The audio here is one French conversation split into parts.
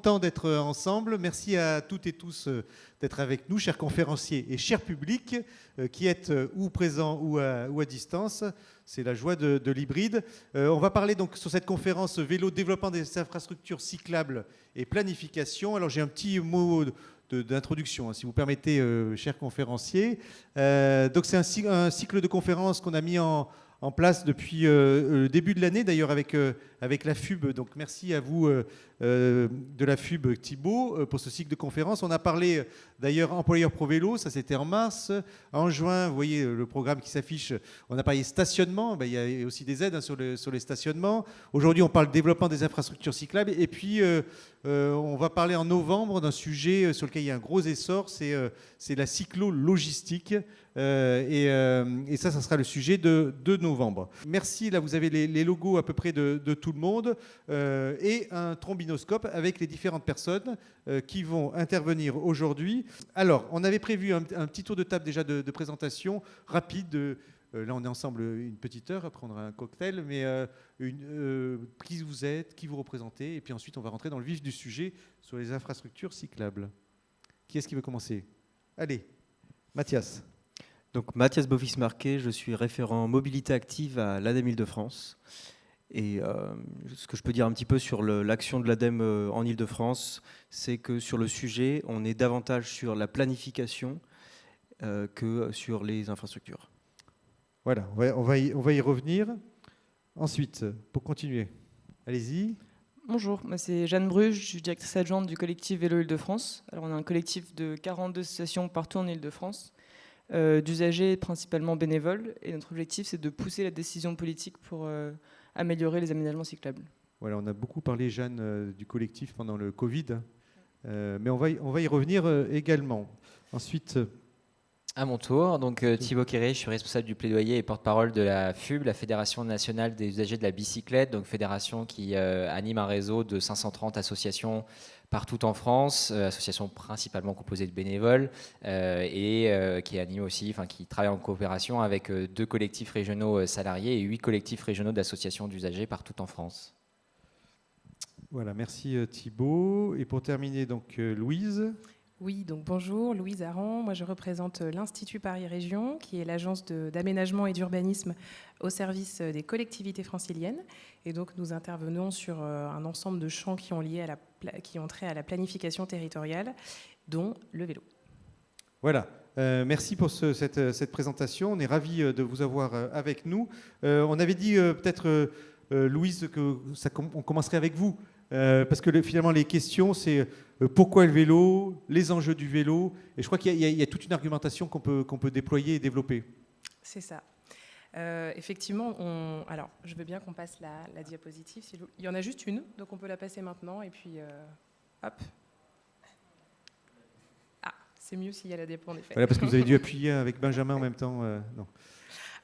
content d'être ensemble. Merci à toutes et tous d'être avec nous, chers conférenciers et chers publics, qui êtes ou présents ou à distance. C'est la joie de l'hybride. On va parler donc sur cette conférence vélo, développement des infrastructures cyclables et planification. Alors j'ai un petit mot d'introduction, si vous permettez, chers conférenciers. Donc c'est un cycle de conférences qu'on a mis en place depuis le début de l'année, d'ailleurs avec la FUB. Donc merci à vous de la FUB, Thibaut, pour ce cycle de conférences. On a parlé d'ailleurs employeur pro vélo, ça c'était en mars. En juin, vous voyez le programme qui s'affiche, on a parlé stationnement, il y a aussi des aides sur les stationnements. Aujourd'hui, on parle développement des infrastructures cyclables. Et puis, on va parler en novembre d'un sujet sur lequel il y a un gros essor, c'est la cyclo-logistique. Et ça sera le sujet de novembre. Merci, là vous avez les logos à peu près de tout le monde et un trombinoscope avec les différentes personnes qui vont intervenir aujourd'hui. Alors, on avait prévu un petit tour de table déjà de présentation rapide. Là, on est ensemble une petite heure à prendre un cocktail, mais qui vous êtes, qui vous représentez, et puis ensuite on va rentrer dans le vif du sujet sur les infrastructures cyclables. Qui est-ce qui veut commencer? Allez, Mathias. Donc Mathias Bofis-Marquet, je suis référent mobilité active à l'ADEME Île-de-France. Et ce que je peux dire un petit peu sur l'action de l'ADEME en Île-de-France, c'est que sur le sujet, on est davantage sur la planification que sur les infrastructures. Voilà, on va y revenir. Ensuite, pour continuer, allez-y. Bonjour, moi c'est Jeanne Bruges, je suis directrice adjointe du collectif Vélo Île-de-France. Alors on a un collectif de 42 associations partout en Île-de-France. D'usagers principalement bénévoles, et notre objectif c'est de pousser la décision politique pour améliorer les aménagements cyclables. Voilà, on a beaucoup parlé, Jeanne, du collectif pendant le Covid, mais on va y revenir également. Ensuite, à mon tour, donc Thibaut Quéré, je suis responsable du plaidoyer et porte-parole de la FUB, la Fédération nationale des usagers de la bicyclette, donc fédération qui anime un réseau de 530 associations partout en France, associations principalement composées de bénévoles et qui anime aussi, qui travaille en coopération avec 2 collectifs régionaux salariés et 8 collectifs régionaux d'associations d'usagers partout en France. Voilà, merci Thibaut. Et pour terminer, donc Louise. Oui, donc bonjour, Louise Aran. Moi, je représente l'Institut Paris Région, qui est l'agence d'aménagement et d'urbanisme au service des collectivités franciliennes. Et donc, nous intervenons sur un ensemble de champs qui ont trait à la planification territoriale, dont le vélo. Voilà. Merci pour cette présentation. On est ravis de vous avoir avec nous. On avait dit peut-être, Louise, qu'on commencerait avec vous. Parce que finalement les questions c'est pourquoi le vélo, les enjeux du vélo, et je crois qu'il y a toute une argumentation qu'on peut déployer et développer. C'est ça. Effectivement, alors je veux bien qu'on passe la diapositive. Il y en a juste une, donc on peut la passer maintenant et puis hop. Ah, c'est mieux s'il y a la diapo en effet. Voilà, parce que vous avez dû appuyer avec Benjamin en même temps. Non.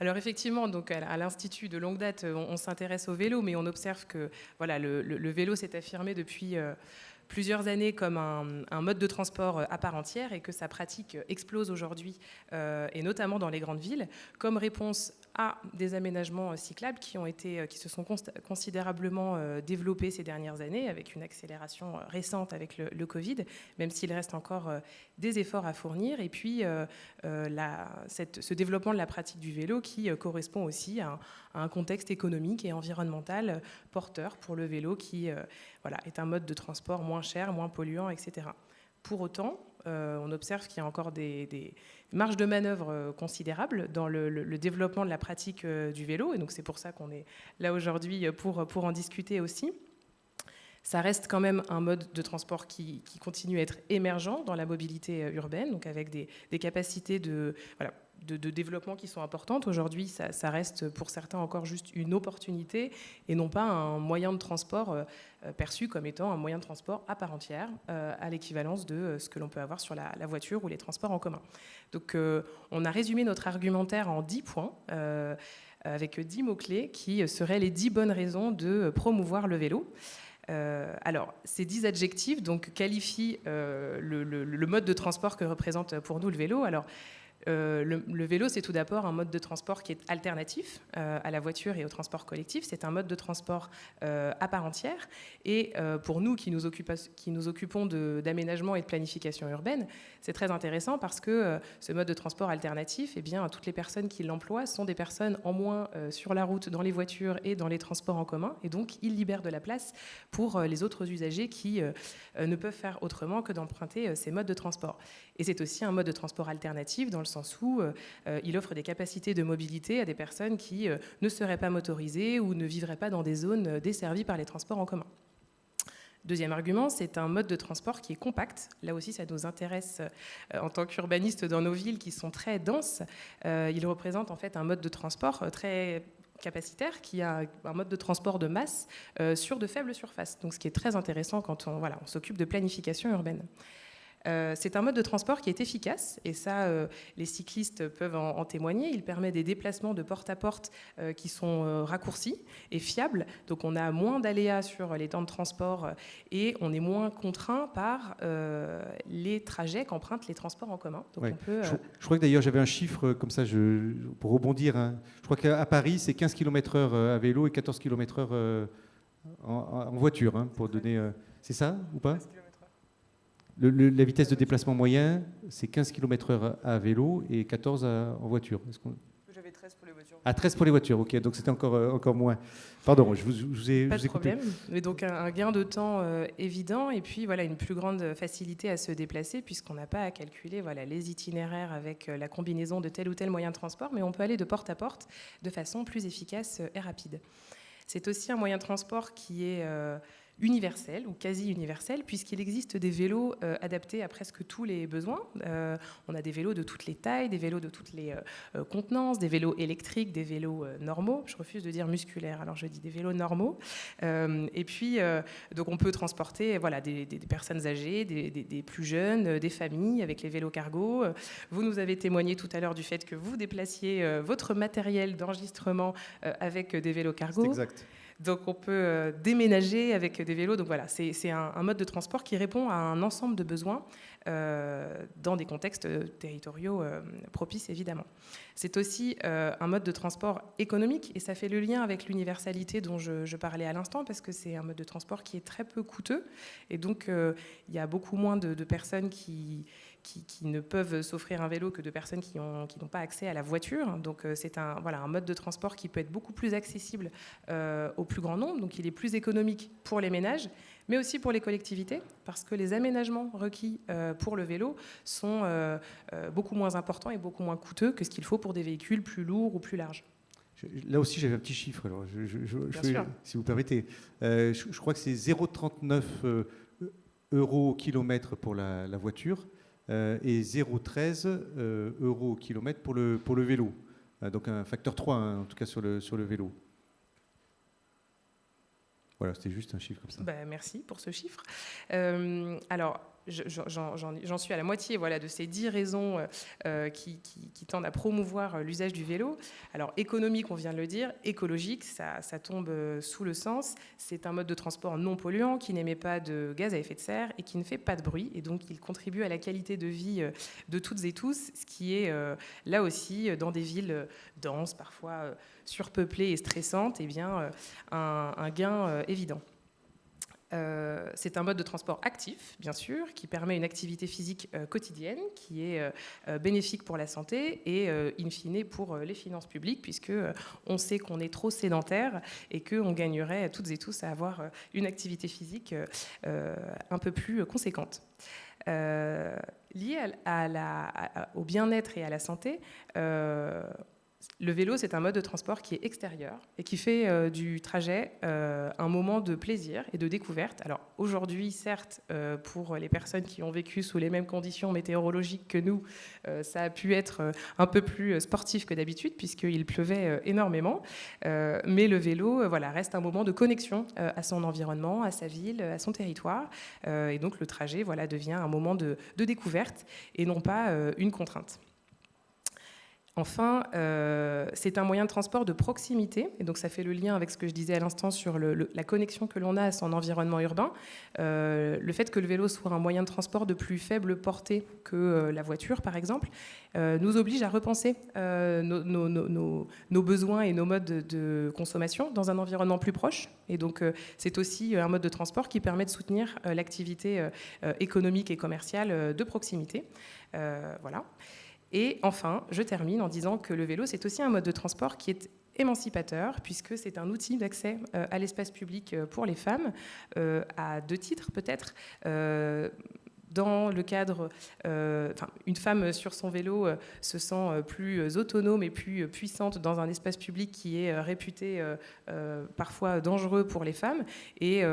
Alors effectivement, donc à l'Institut de longue date, on s'intéresse au vélo, mais on observe que voilà, le vélo s'est affirmé depuis plusieurs années comme un mode de transport à part entière et que sa pratique explose aujourd'hui, et notamment dans les grandes villes, comme réponse à des aménagements cyclables qui se sont considérablement développés ces dernières années, avec une accélération récente avec le Covid, même s'il reste encore des efforts à fournir. Et puis, ce développement de la pratique du vélo qui correspond aussi à un contexte économique et environnemental porteur pour le vélo qui est un mode de transport moins cher, moins polluant, etc. Pour autant, on observe qu'il y a encore des marges de manœuvre considérables dans le développement de la pratique du vélo, et donc c'est pour ça qu'on est là aujourd'hui pour en discuter aussi. Ça reste quand même un mode de transport qui continue à être émergent dans la mobilité urbaine, donc avec des capacités de développement qui sont importantes. Aujourd'hui, ça reste pour certains encore juste une opportunité et non pas un moyen de transport perçu comme étant un moyen de transport à part entière, à l'équivalence de ce que l'on peut avoir sur la voiture ou les transports en commun. Donc on a résumé notre argumentaire en 10 points, avec 10 mots-clés qui seraient les 10 bonnes raisons de promouvoir le vélo. Alors, ces 10 adjectifs donc, qualifient le mode de transport que représente pour nous le vélo. Alors, Le vélo, c'est tout d'abord un mode de transport qui est alternatif à la voiture et au transport collectif. C'est un mode de transport à part entière. Et pour nous qui nous occupons d'aménagement et de planification urbaine, c'est très intéressant parce que ce mode de transport alternatif, eh bien, toutes les personnes qui l'emploient sont des personnes en moins sur la route, dans les voitures et dans les transports en commun. Et donc, il libère de la place pour les autres usagers qui ne peuvent faire autrement que d'emprunter ces modes de transport. Et c'est aussi un mode de transport alternatif dans le sens où il offre des capacités de mobilité à des personnes qui ne seraient pas motorisées ou ne vivraient pas dans des zones desservies par les transports en commun. Deuxième argument, c'est un mode de transport qui est compact. Là aussi, ça nous intéresse en tant qu'urbanistes dans nos villes qui sont très denses. Il représente en fait un mode de transport très capacitaire qui a un mode de transport de masse sur de faibles surfaces. Donc, ce qui est très intéressant quand on s'occupe de planification urbaine. C'est un mode de transport qui est efficace, et ça, les cyclistes peuvent en témoigner. Il permet des déplacements de porte à porte qui sont raccourcis et fiables. Donc on a moins d'aléas sur les temps de transport et on est moins contraint par les trajets qu'empruntent les transports en commun. Donc ouais. on peut, je crois que d'ailleurs j'avais un chiffre comme ça, pour rebondir. Hein. Je crois qu'à Paris, c'est 15 km/h à vélo et 14 km/h en voiture, hein, pour donner... c'est ça ou pas ? La vitesse de déplacement moyen, c'est 15 km/h à vélo et 14 en voiture. J'avais 13 pour les voitures. Ah, 13 pour les voitures, ok, donc c'était encore moins. Pardon, je vous ai pas de coupé. problème. Mais donc un gain de temps évident, et puis voilà, une plus grande facilité à se déplacer, puisqu'on n'a pas à calculer les itinéraires avec la combinaison de tel ou tel moyen de transport, mais on peut aller de porte à porte de façon plus efficace et rapide. C'est aussi un moyen de transport qui est universel ou quasi universel, puisqu'il existe des vélos adaptés à presque tous les besoins. On a des vélos de toutes les tailles, des vélos de toutes les contenances, des vélos électriques, des vélos normaux. Je refuse de dire musculaires, alors je dis des vélos normaux. Et puis, donc on peut transporter des personnes âgées, des plus jeunes, des familles avec les vélos cargo. Vous nous avez témoigné tout à l'heure du fait que vous déplaciez votre matériel d'enregistrement avec des vélos cargo. C'est exact. Donc on peut déménager avec des vélos. Donc voilà, c'est un mode de transport qui répond à un ensemble de besoins dans des contextes territoriaux propices, évidemment. C'est aussi un mode de transport économique, et ça fait le lien avec l'universalité dont je parlais à l'instant, parce que c'est un mode de transport qui est très peu coûteux, et donc il y a beaucoup moins de personnes qui ne peuvent s'offrir un vélo que de personnes qui n'ont pas accès à la voiture. Donc c'est un mode de transport qui peut être beaucoup plus accessible au plus grand nombre. Donc il est plus économique pour les ménages, mais aussi pour les collectivités, parce que les aménagements requis pour le vélo sont beaucoup moins importants et beaucoup moins coûteux que ce qu'il faut pour des véhicules plus lourds ou plus larges. Là aussi, j'avais un petit chiffre, alors si vous permettez. Je crois que c'est 0,39 € au kilomètre pour la voiture et 0,13 € au kilomètre pour le vélo. Donc un facteur 3, hein, en tout cas sur le vélo. Voilà, c'était juste un chiffre comme ça. Merci pour ce chiffre. Alors, j'en suis à la moitié de ces 10 raisons qui tendent à promouvoir l'usage du vélo. Alors, économique, on vient de le dire, écologique, ça tombe sous le sens. C'est un mode de transport non polluant qui n'émet pas de gaz à effet de serre et qui ne fait pas de bruit. Et donc, il contribue à la qualité de vie de toutes et tous, ce qui est là aussi, dans des villes denses, parfois surpeuplées et stressantes, un gain évident. C'est un mode de transport actif, bien sûr, qui permet une activité physique quotidienne, qui est bénéfique pour la santé et, in fine, pour les finances publiques, puisqu'on sait qu'on est trop sédentaire et qu'on gagnerait toutes et tous à avoir une activité physique un peu plus conséquente. Lié au bien-être et à la santé, le vélo, c'est un mode de transport qui est extérieur et qui fait du trajet un moment de plaisir et de découverte. Alors aujourd'hui, certes, pour les personnes qui ont vécu sous les mêmes conditions météorologiques que nous, ça a pu être un peu plus sportif que d'habitude puisqu'il pleuvait énormément. Mais le vélo reste un moment de connexion à son environnement, à sa ville, à son territoire. Et donc le trajet devient un moment de découverte et non pas une contrainte. Enfin, c'est un moyen de transport de proximité, et donc ça fait le lien avec ce que je disais à l'instant sur la connexion que l'on a à son environnement urbain. Le fait que le vélo soit un moyen de transport de plus faible portée que la voiture, par exemple, nous oblige à repenser nos besoins et nos modes de consommation dans un environnement plus proche. Et donc, c'est aussi un mode de transport qui permet de soutenir l'activité économique et commerciale de proximité. Voilà. Et enfin, je termine en disant que le vélo, c'est aussi un mode de transport qui est émancipateur, puisque c'est un outil d'accès à l'espace public pour les femmes, à 2 titres peut-être. Dans le cadre, une femme sur son vélo se sent plus autonome et plus puissante dans un espace public qui est réputé parfois dangereux pour les femmes. Et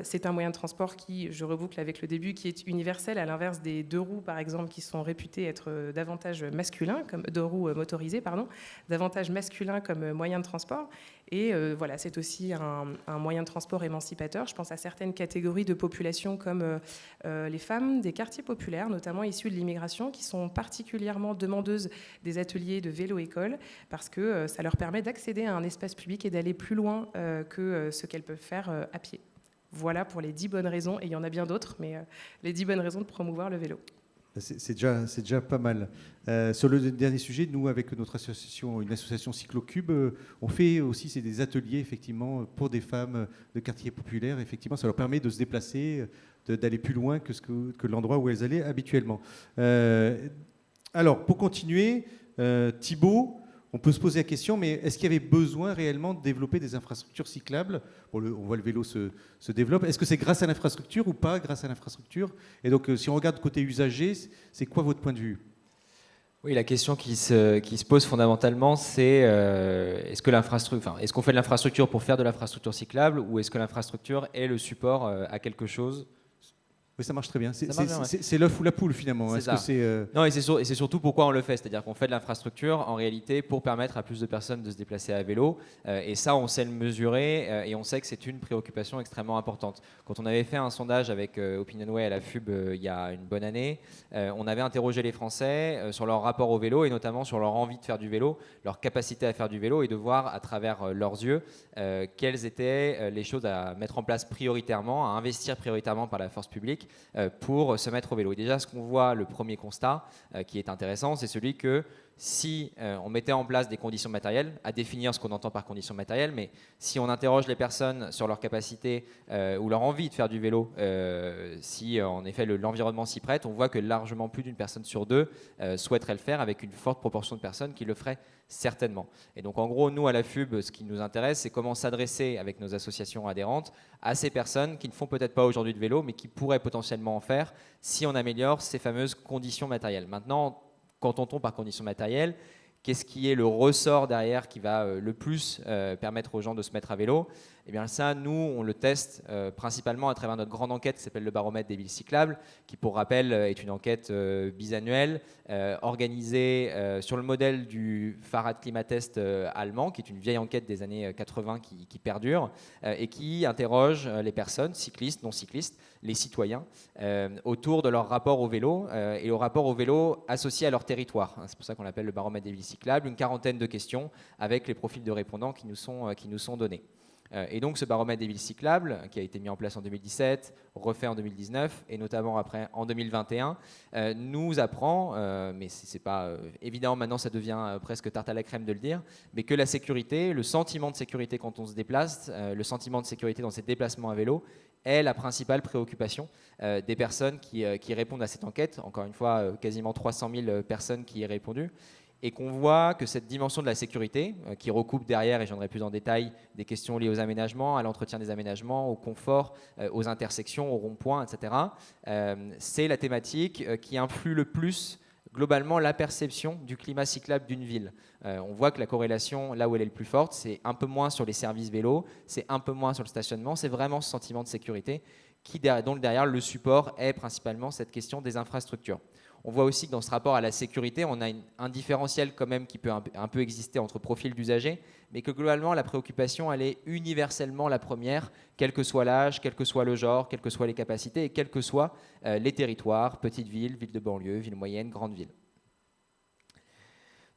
c'est un moyen de transport qui, je reboucle avec le début, qui est universel, à l'inverse des 2 roues, par exemple, qui sont réputés être davantage masculins, comme 2 roues motorisées, pardon, davantage masculins comme moyen de transport. Et voilà, c'est aussi un moyen de transport émancipateur. Je pense à certaines catégories de population comme les femmes des quartiers populaires, notamment issus de l'immigration, qui sont particulièrement demandeuses des ateliers de vélo-école parce que ça leur permet d'accéder à un espace public et d'aller plus loin que ce qu'elles peuvent faire à pied. Voilà pour les 10 bonnes raisons, et il y en a bien d'autres, mais les 10 bonnes raisons de promouvoir le vélo. C'est déjà pas mal. Sur le dernier sujet, nous, avec notre association, une association Cyclocube, on fait aussi des ateliers, effectivement, pour des femmes de quartiers populaires. Effectivement, ça leur permet de se déplacer, d'aller plus loin que l'endroit où elles allaient habituellement. Alors, pour continuer, Thibaut, on peut se poser la question, mais est-ce qu'il y avait besoin réellement de développer des infrastructures cyclables ? On voit le vélo se développe. Est-ce que c'est grâce à l'infrastructure ou pas grâce à l'infrastructure ? Et donc, si on regarde côté usager, c'est quoi votre point de vue ? Oui, la question qui se pose fondamentalement, c'est est-ce qu'on fait de l'infrastructure pour faire de l'infrastructure cyclable, ou est-ce que l'infrastructure est le support à quelque chose ? Oui, ça marche très bien. C'est l'œuf ou la poule, finalement. C'est ça. Non, et c'est surtout pourquoi on le fait. C'est-à-dire qu'on fait de l'infrastructure, en réalité, pour permettre à plus de personnes de se déplacer à vélo. Et ça, on sait le mesurer, et on sait que c'est une préoccupation extrêmement importante. Quand on avait fait un sondage avec Opinionway à la FUB il y a une bonne année, on avait interrogé les Français sur leur rapport au vélo, et notamment sur leur envie de faire du vélo, leur capacité à faire du vélo, et de voir à travers leurs yeux quelles étaient les choses à mettre en place prioritairement, à investir prioritairement par la force publique pour se mettre au vélo. Et déjà, ce qu'on voit, le premier constat qui est intéressant, c'est celui que si on mettait en place des conditions matérielles, à définir ce qu'on entend par conditions matérielles, mais si on interroge les personnes sur leur capacité ou leur envie de faire du vélo, si en effet l'environnement s'y prête, on voit que largement plus d'une personne sur 2 souhaiterait le faire, avec une forte proportion de personnes qui le feraient certainement. Et donc en gros, nous à la FUB, ce qui nous intéresse, c'est comment s'adresser avec nos associations adhérentes à ces personnes qui ne font peut-être pas aujourd'hui de vélo, mais qui pourraient potentiellement en faire si on améliore ces fameuses conditions matérielles. Maintenant, quand on tombe par conditions matérielles, qu'est-ce qui est le ressort derrière qui va le plus permettre aux gens de se mettre à vélo ? Eh bien ça, nous, on le teste principalement à travers notre grande enquête qui s'appelle le baromètre des villes cyclables, qui pour rappel est une enquête bisannuelle organisée sur le modèle du Fahrrad Klimatest allemand, qui est une vieille enquête des années 80 qui perdure et qui interroge les personnes, cyclistes, non cyclistes, les citoyens, autour de leur rapport au vélo et au rapport au vélo associé à leur territoire. C'est pour ça qu'on l'appelle le baromètre des villes cyclables, une quarantaine de questions avec les profils de répondants qui nous sont donnés. Et donc ce baromètre des villes cyclables, qui a été mis en place en 2017, refait en 2019 et notamment après en 2021, nous apprend, mais c'est pas évident maintenant, ça devient presque tarte à la crème de le dire, mais que la sécurité, le sentiment de sécurité quand on se déplace, le sentiment de sécurité dans ces déplacements à vélo est la principale préoccupation des personnes qui répondent à cette enquête. Encore une fois, quasiment 300 000 personnes qui y ont répondu. Et qu'on voit que cette dimension de la sécurité, qui recoupe derrière, et j'en dirai plus en détail, des questions liées aux aménagements, à l'entretien des aménagements, au confort, aux intersections, aux ronds-points, etc., c'est la thématique qui influe le plus globalement la perception du climat cyclable d'une ville. On voit que la corrélation, là où elle est le plus forte, c'est un peu moins sur les services vélos, c'est un peu moins sur le stationnement, c'est vraiment ce sentiment de sécurité dont derrière le support est principalement cette question des infrastructures. On voit aussi que dans ce rapport à la sécurité, on a un différentiel quand même qui peut un peu exister entre profils d'usagers, mais que globalement, la préoccupation, elle est universellement la première, quel que soit l'âge, quel que soit le genre, quelles que soient les capacités et quels que soient les territoires, petites villes, villes de banlieue, villes moyennes, grandes villes.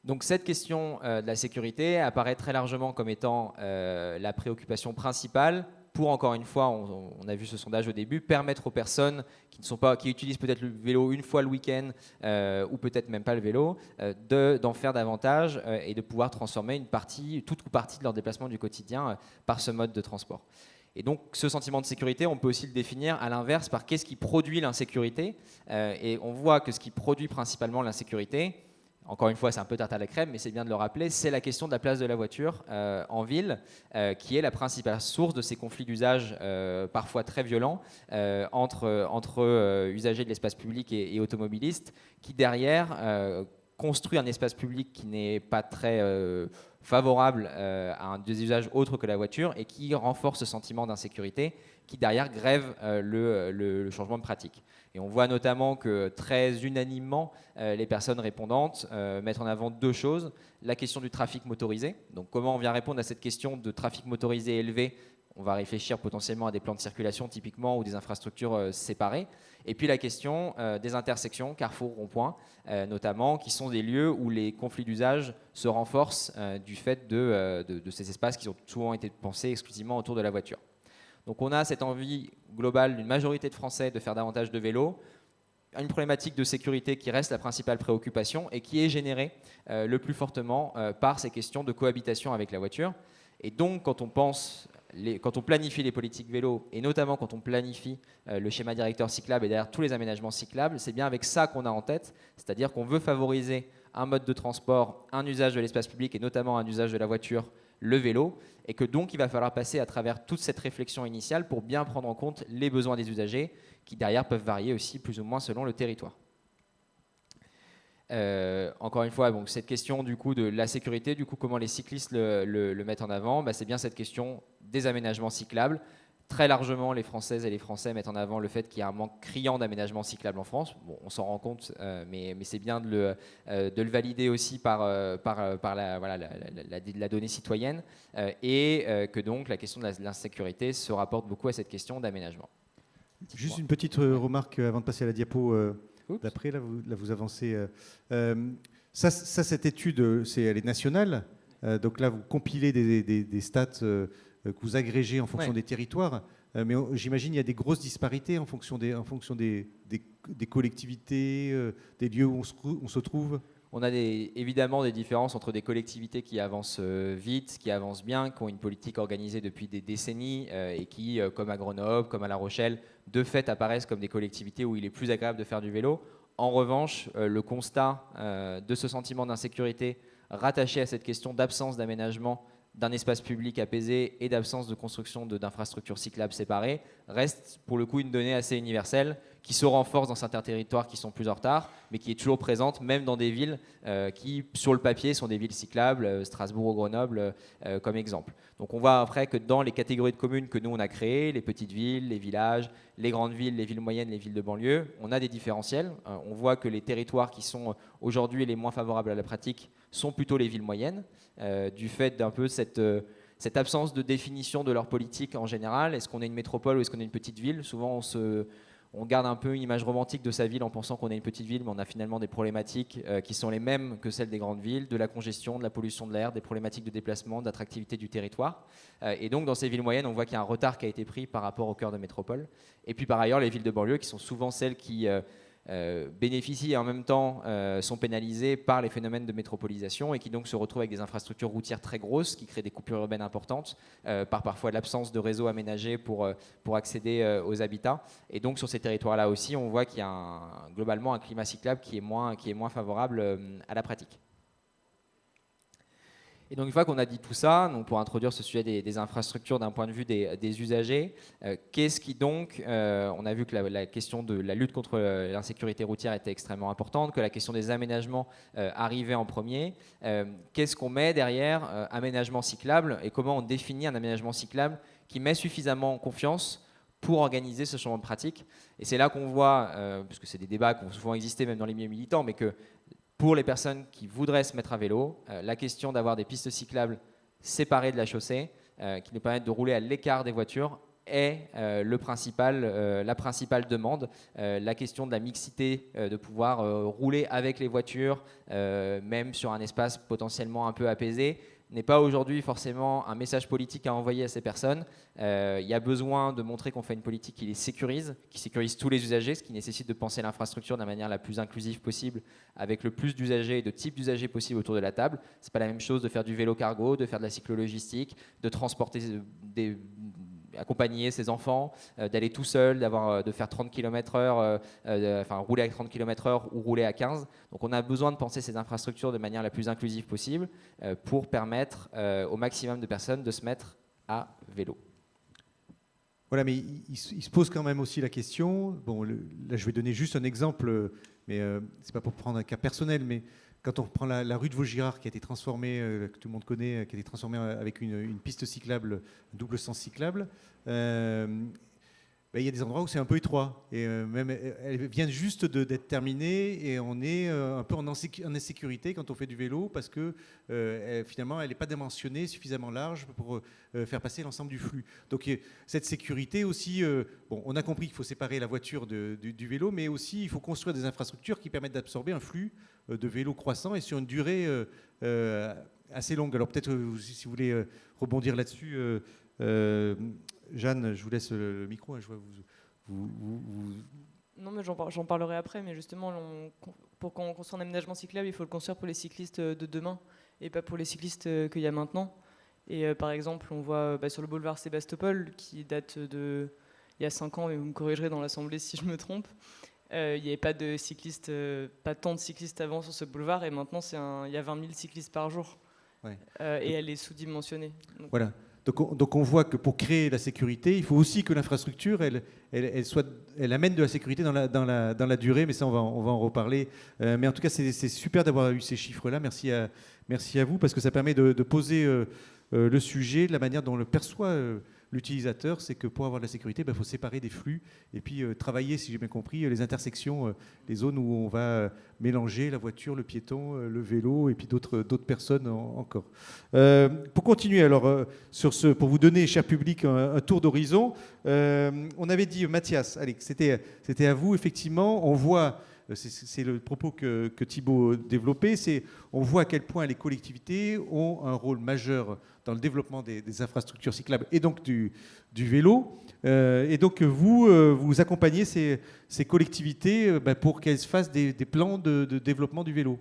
Donc cette question de la sécurité apparaît très largement comme étant la préoccupation principale pour, encore une fois, on a vu ce sondage au début, permettre aux personnes qui utilisent peut-être le vélo une fois le week-end ou peut-être même pas le vélo, d'en faire davantage et de pouvoir transformer toute ou partie de leur déplacement du quotidien par ce mode de transport. Et donc ce sentiment de sécurité, on peut aussi le définir à l'inverse par qu'est-ce qui produit l'insécurité. Et on voit que ce qui produit principalement l'insécurité, encore une fois, c'est un peu tarte à la crème, mais c'est bien de le rappeler, c'est la question de la place de la voiture en ville, qui est la principale source de ces conflits d'usage parfois très violents entre usagers de l'espace public et automobilistes, qui derrière construit un espace public qui n'est pas très favorable à des usages autres que la voiture et qui renforce ce sentiment d'insécurité qui derrière grève le changement de pratique. Et on voit notamment que très unanimement, les personnes répondantes mettent en avant deux choses. La question du trafic motorisé. Donc comment on vient répondre à cette question de trafic motorisé élevé? On va réfléchir potentiellement à des plans de circulation typiquement ou des infrastructures séparées. Et puis la question des intersections, carrefours, ronds-points, notamment, qui sont des lieux où les conflits d'usage se renforcent du fait de ces espaces qui ont souvent été pensés exclusivement autour de la voiture. Donc on a cette envie globale d'une majorité de Français de faire davantage de vélo, une problématique de sécurité qui reste la principale préoccupation et qui est générée le plus fortement par ces questions de cohabitation avec la voiture. Et donc quand on planifie les politiques vélo, et notamment quand on planifie le schéma directeur cyclable et derrière tous les aménagements cyclables, c'est bien avec ça qu'on a en tête, c'est-à-dire qu'on veut favoriser un mode de transport, un usage de l'espace public et notamment un usage de la voiture, le vélo, et que donc il va falloir passer à travers toute cette réflexion initiale pour bien prendre en compte les besoins des usagers qui derrière peuvent varier aussi plus ou moins selon le territoire. Encore une fois, donc, cette question du coup de la sécurité, du coup comment les cyclistes le mettent en avant, c'est bien cette question des aménagements cyclables. Très largement, les Françaises et les Français mettent en avant le fait qu'il y a un manque criant d'aménagements cyclables en France. Bon, on s'en rend compte, mais c'est bien de le valider aussi par la donnée citoyenne et que donc la question de l'insécurité se rapporte beaucoup à cette question d'aménagement. Juste une petite remarque avant de passer à la diapo d'après. Là, vous avancez. Cette étude, elle est nationale. Donc là, vous compilez des stats que vous agrégez en fonction des territoires. Mais j'imagine qu'il y a des grosses disparités en fonction des collectivités, des lieux où on se trouve. On a évidemment des différences entre des collectivités qui avancent vite, qui avancent bien, qui ont une politique organisée depuis des décennies et qui, comme à Grenoble, comme à La Rochelle, de fait apparaissent comme des collectivités où il est plus agréable de faire du vélo. En revanche, le constat de ce sentiment d'insécurité rattaché à cette question d'absence d'aménagement d'un espace public apaisé et d'absence de construction d'infrastructures cyclables séparées reste pour le coup une donnée assez universelle qui se renforce dans certains territoires qui sont plus en retard, mais qui est toujours présente même dans des villes qui, sur le papier, sont des villes cyclables, Strasbourg ou Grenoble comme exemple. Donc on voit après que dans les catégories de communes que nous on a créées, les petites villes, les villages, les grandes villes, les villes moyennes, les villes de banlieue, on a des différentiels. On voit que les territoires qui sont aujourd'hui les moins favorables à la pratique sont plutôt les villes moyennes, du fait d'un peu cette absence de définition de leur politique en général. Est-ce qu'on est une métropole ou est-ce qu'on est une petite ville? Souvent, on garde un peu une image romantique de sa ville en pensant qu'on est une petite ville, mais on a finalement des problématiques qui sont les mêmes que celles des grandes villes, de la congestion, de la pollution de l'air, des problématiques de déplacement, d'attractivité du territoire. Et donc, dans ces villes moyennes, on voit qu'il y a un retard qui a été pris par rapport au cœur de métropole. Et puis, par ailleurs, les villes de banlieue qui sont souvent celles qui bénéficient et en même temps sont pénalisées par les phénomènes de métropolisation et qui donc se retrouvent avec des infrastructures routières très grosses qui créent des coupures urbaines importantes par parfois l'absence de réseaux aménagés pour accéder aux habitats. Et donc sur ces territoires-là aussi, on voit qu'il y a globalement un climat cyclable qui est moins favorable à la pratique. Et donc une fois qu'on a dit tout ça, donc pour introduire ce sujet des infrastructures d'un point de vue des usagers, qu'est-ce qui donc, on a vu que la question de la lutte contre l'insécurité routière était extrêmement importante, que la question des aménagements arrivait en premier. Qu'est-ce qu'on met derrière aménagement cyclable et comment on définit un aménagement cyclable qui met suffisamment confiance pour organiser ce changement de pratique? Et c'est là qu'on voit, puisque c'est des débats qui ont souvent existé même dans les milieux militants, mais que pour les personnes qui voudraient se mettre à vélo, la question d'avoir des pistes cyclables séparées de la chaussée, qui nous permettent de rouler à l'écart des voitures, est la principale demande. La question de la mixité, de pouvoir rouler avec les voitures, même sur un espace potentiellement un peu apaisé, n'est pas aujourd'hui forcément un message politique à envoyer à ces personnes. Il y a besoin de montrer qu'on fait une politique qui les sécurise, qui sécurise tous les usagers, ce qui nécessite de penser l'infrastructure de la manière la plus inclusive possible, avec le plus d'usagers et de types d'usagers possibles autour de la table. C'est pas la même chose de faire du vélo cargo, de faire de la cyclo-logistique, de transporter accompagner ses enfants, d'aller tout seul, de faire 30 km/h, rouler à 30 km/h ou rouler à 15. Donc on a besoin de penser ces infrastructures de manière la plus inclusive possible pour permettre au maximum de personnes de se mettre à vélo. Voilà, mais il se pose quand même aussi la question, bon, là je vais donner juste un exemple, mais c'est pas pour prendre un cas personnel, mais quand on prend la rue de Vaugirard qui a été transformée, que tout le monde connaît, qui a été transformée avec une piste cyclable, double sens cyclable, il y a des endroits où c'est un peu étroit. Et même, elle vient juste d'être terminée et on est un peu en insécurité quand on fait du vélo parce que finalement, elle n'est pas dimensionnée suffisamment large pour faire passer l'ensemble du flux. Donc cette sécurité aussi, on a compris qu'il faut séparer la voiture du vélo, mais aussi il faut construire des infrastructures qui permettent d'absorber un flux de vélos croissant et sur une durée assez longue. Alors peut-être si vous voulez rebondir là-dessus, Jeanne, je vous laisse le micro. Je vois Non, mais j'en parlerai après. Mais justement, pour qu'on construise un aménagement cyclable, il faut le construire pour les cyclistes de demain et pas pour les cyclistes qu'il y a maintenant. Et par exemple, on voit sur le boulevard Sébastopol, qui date il y a 5 ans, et vous me corrigerez dans l'Assemblée si je me trompe, il n'y avait pas de cyclistes, pas tant de cyclistes avant sur ce boulevard, et maintenant il y a 20 000 cyclistes par jour. Ouais. Et elle est sous-dimensionnée. Voilà. Donc on voit que pour créer la sécurité, il faut aussi que l'infrastructure, elle amène de la sécurité dans la durée, mais ça on va en reparler. Mais en tout cas, c'est super d'avoir eu ces chiffres-là. Merci à vous, parce que ça permet de poser le sujet, de la manière dont le perçoit l'utilisateur. C'est que pour avoir de la sécurité, il faut séparer des flux et puis travailler, si j'ai bien compris, les intersections, les zones où on va mélanger la voiture, le piéton, le vélo et puis d'autres personnes encore. Pour continuer, alors, pour vous donner, cher public, un tour d'horizon, on avait dit, Mathias, allez, c'était à vous, effectivement, on voit... C'est le propos que Thibaut développait, on voit à quel point les collectivités ont un rôle majeur dans le développement des infrastructures cyclables et donc du vélo. Et donc vous accompagnez ces collectivités pour qu'elles fassent des plans de développement du vélo.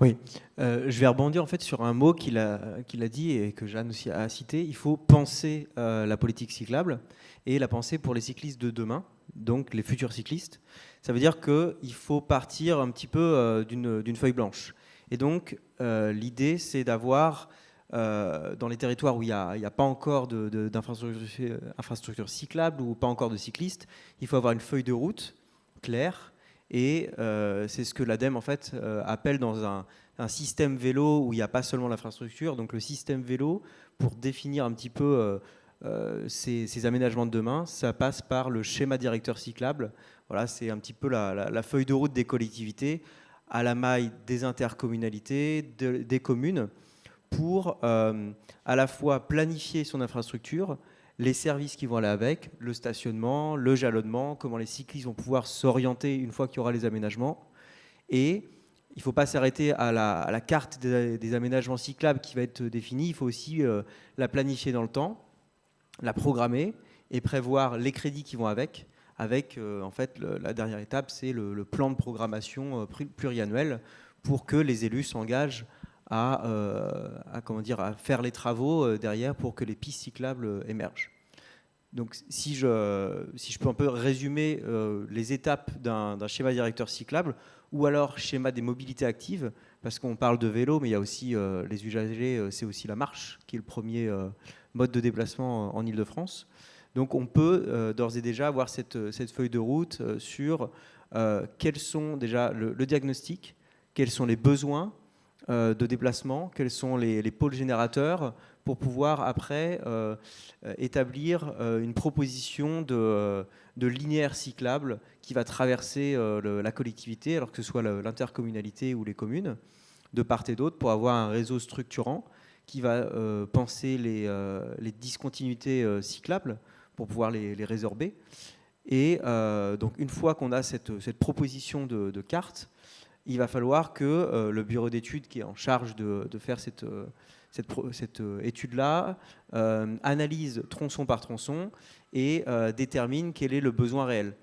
Oui, je vais rebondir en fait sur un mot qu'il a dit et que Jeanne aussi a cité. Il faut penser la politique cyclable et la penser pour les cyclistes de demain, donc les futurs cyclistes. Ça veut dire qu'il faut partir un petit peu d'une feuille blanche. Et donc, l'idée, c'est d'avoir, dans les territoires où il n'y a pas encore d'infrastructures cyclables ou pas encore de cyclistes, il faut avoir une feuille de route claire. Et c'est ce que l'ADEME, en fait, appelle dans un système vélo où il n'y a pas seulement l'infrastructure. Donc, le système vélo, pour définir un petit peu ces aménagements de demain, ça passe par le schéma directeur cyclable. Voilà, c'est un petit peu la feuille de route des collectivités à la maille des intercommunalités, des communes, pour à la fois planifier son infrastructure, les services qui vont aller avec, le stationnement, le jalonnement, comment les cyclistes vont pouvoir s'orienter une fois qu'il y aura les aménagements. Et il ne faut pas s'arrêter à la carte des aménagements cyclables qui va être définie, il faut aussi la planifier dans le temps, la programmer et prévoir les crédits qui vont avec en fait, la dernière étape, c'est le plan de programmation pluriannuel pour que les élus s'engagent à faire les travaux derrière pour que les pistes cyclables émergent. Donc, si je peux un peu résumer les étapes d'un schéma directeur cyclable ou alors schéma des mobilités actives, parce qu'on parle de vélo, mais il y a aussi les usagers, c'est aussi la marche qui est le premier mode de déplacement en Île-de-France. Donc on peut d'ores et déjà avoir cette feuille de route sur quels sont déjà le diagnostic, quels sont les besoins de déplacement, quels sont les pôles générateurs pour pouvoir après établir une proposition de linéaire cyclable qui va traverser la collectivité, alors que ce soit l'intercommunalité ou les communes, de part et d'autre, pour avoir un réseau structurant qui va penser les discontinuités cyclables pour pouvoir les résorber. Et donc une fois qu'on a cette proposition de carte, il va falloir que le bureau d'études qui est en charge de faire cette étude-là analyse tronçon par tronçon et détermine quel est le besoin réel.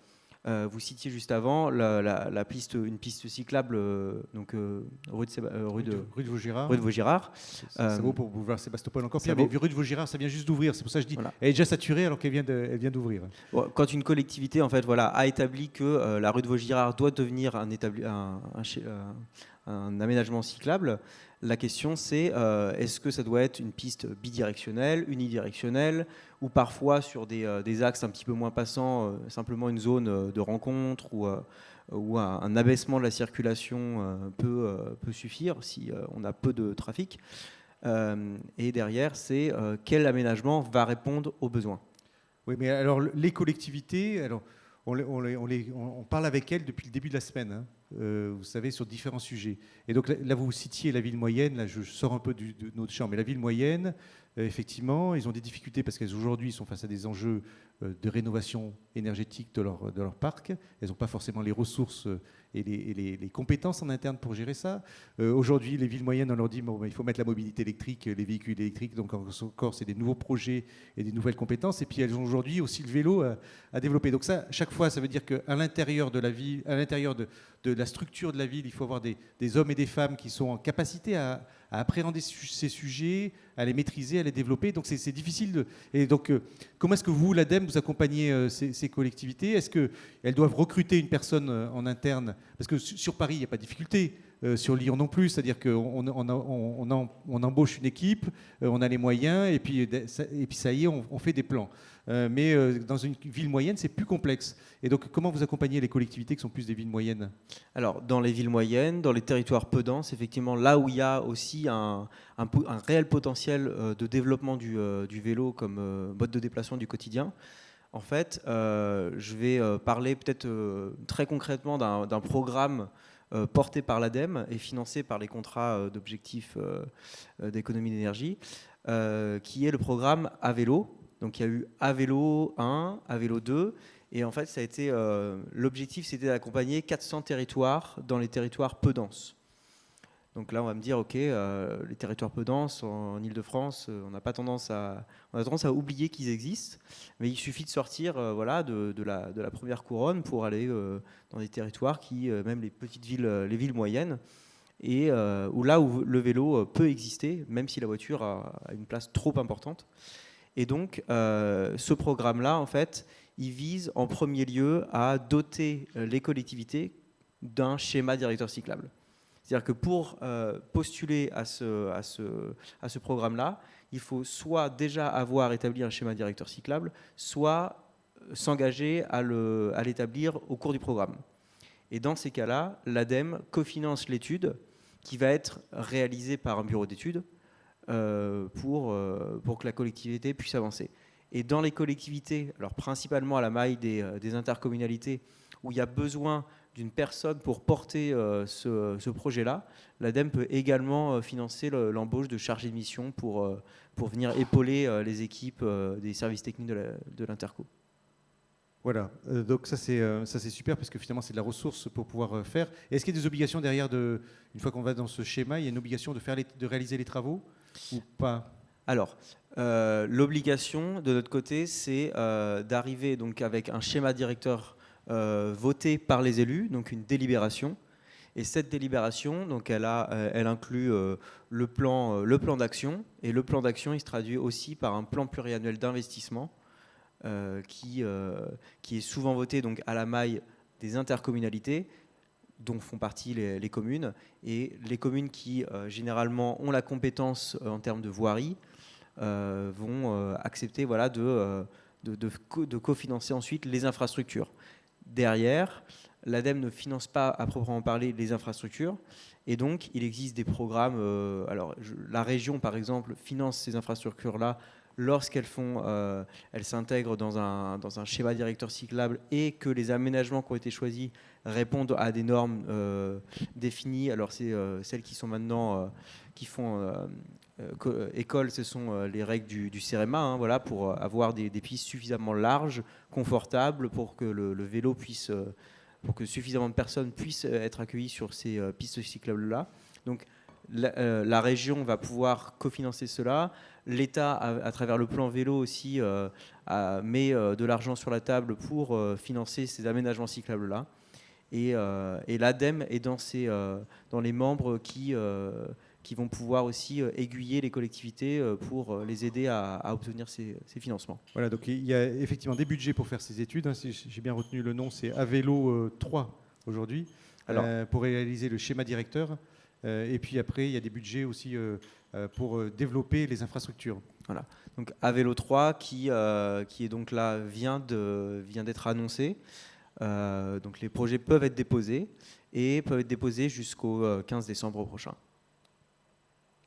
Vous citiez juste avant une piste cyclable donc, rue de Vaugirard. Ça vaut pour boulevard Sébastopol encore pire, vaut... mais rue de Vaugirard, ça vient juste d'ouvrir. C'est pour ça que je dis, voilà. Elle est déjà saturée alors qu'elle vient d'ouvrir. Quand une collectivité en fait, voilà, a établi que la rue de Vaugirard doit devenir un aménagement cyclable, la question c'est est-ce que ça doit être une piste bidirectionnelle, unidirectionnelle, ou parfois sur des axes un petit peu moins passants, simplement une zone de rencontre ou un abaissement de la circulation peut suffire si on a peu de trafic. Et derrière, c'est quel aménagement va répondre aux besoins. Oui, mais alors les collectivités, on parle avec elles depuis le début de la semaine, hein, vous savez, sur différents sujets. Et donc là, vous citiez la ville moyenne, là je sors un peu de notre champ, mais la ville moyenne, effectivement, ils ont des difficultés parce qu'aujourd'hui, ils sont face à des enjeux de rénovation énergétique de leur parc. Elles n'ont pas forcément les ressources et les compétences en interne pour gérer ça. Aujourd'hui, les villes moyennes, on leur dit il faut mettre la mobilité électrique, les véhicules électriques. Donc encore, c'est des nouveaux projets et des nouvelles compétences. Et puis elles ont aujourd'hui aussi le vélo à développer. Donc ça, chaque fois, ça veut dire qu'à l'intérieur de la ville, à l'intérieur de la structure de la ville, il faut avoir des hommes et des femmes qui sont en capacité à appréhender ces sujets, à les maîtriser, à les développer. Donc c'est difficile. Et donc comment est-ce que vous, l'ADEME, vous accompagnez ces collectivités? Est-ce qu'elles doivent recruter une personne en interne? Parce que sur Paris, il n'y a pas de difficulté. Sur Lyon non plus, c'est-à-dire qu'on embauche une équipe, on a les moyens, et puis ça y est, on fait des plans. Mais dans une ville moyenne, c'est plus complexe. Et donc, comment vous accompagnez les collectivités qui sont plus des villes moyennes? Alors, dans les villes moyennes, dans les territoires peu denses, effectivement, là où il y a aussi un réel potentiel de développement du vélo comme mode de déplacement du quotidien, en fait, je vais parler peut-être très concrètement d'un programme porté par l'ADEME et financé par les contrats d'objectifs d'économie d'énergie, qui est le programme A-Vélo. Donc il y a eu A-Vélo 1, A-Vélo 2, et en fait ça a été l'objectif, c'était d'accompagner 400 territoires dans les territoires peu denses. Donc là on va me dire ok, les territoires peu denses en Ile-de-France, on a tendance à oublier qu'ils existent, mais il suffit de sortir de la première couronne pour aller dans des territoires qui, même les petites villes, les villes moyennes, et où le vélo peut exister, même si la voiture a une place trop importante. Et donc, ce programme-là, en fait, il vise en premier lieu à doter les collectivités d'un schéma directeur cyclable. C'est-à-dire que pour postuler à ce programme-là, il faut soit déjà avoir établi un schéma directeur cyclable, soit s'engager à l'établir au cours du programme. Et dans ces cas-là, l'ADEME cofinance l'étude qui va être réalisée par un bureau d'études pour que la collectivité puisse avancer. Et dans les collectivités, alors principalement à la maille des intercommunalités, où il y a besoin d'une personne pour porter ce projet-là, l'ADEME peut également financer l'embauche de chargés de mission pour venir épauler les équipes des services techniques de l'Interco. Voilà, donc ça c'est super parce que finalement c'est de la ressource pour pouvoir faire. Et est-ce qu'il y a des obligations derrière une fois qu'on va dans ce schéma, il y a une obligation de réaliser les travaux ou pas? Alors, l'obligation de notre côté, c'est d'arriver donc avec un schéma directeur voté par les élus, donc une délibération. Et cette délibération, donc elle inclut le plan d'action. Et le plan d'action, il se traduit aussi par un plan pluriannuel d'investissement qui est souvent voté donc à la maille des intercommunalités, dont font partie les communes. Et les communes qui, généralement, ont la compétence en termes de voirie, vont accepter de cofinancer ensuite les infrastructures. Derrière, l'ADEME ne finance pas à proprement parler les infrastructures, et donc il existe des programmes. La région, par exemple, finance ces infrastructures-là lorsqu'elles s'intègrent dans un schéma directeur cyclable et que les aménagements qui ont été choisis répondent à des normes définies. Alors c'est celles qui sont maintenant qui font école, ce sont les règles du CEREMA, hein, voilà, pour avoir des pistes suffisamment larges, confortables, pour que le vélo puisse, pour que suffisamment de personnes puissent être accueillies sur ces pistes cyclables-là. Donc la région va pouvoir cofinancer cela. L'État, à travers le plan vélo aussi, met de l'argent sur la table pour financer ces aménagements cyclables-là. Et l'ADEME est dans les membres qui vont pouvoir aussi aiguiller les collectivités pour les aider à obtenir ces financements. Voilà, donc il y a effectivement des budgets pour faire ces études. Hein, si j'ai bien retenu le nom, c'est Avélo 3 aujourd'hui, pour réaliser le schéma directeur. Et puis après, il y a des budgets aussi pour développer les infrastructures. Voilà. Donc Avélo 3 qui est donc là vient d'être annoncé. Donc les projets peuvent être déposés jusqu'au 15 décembre prochain.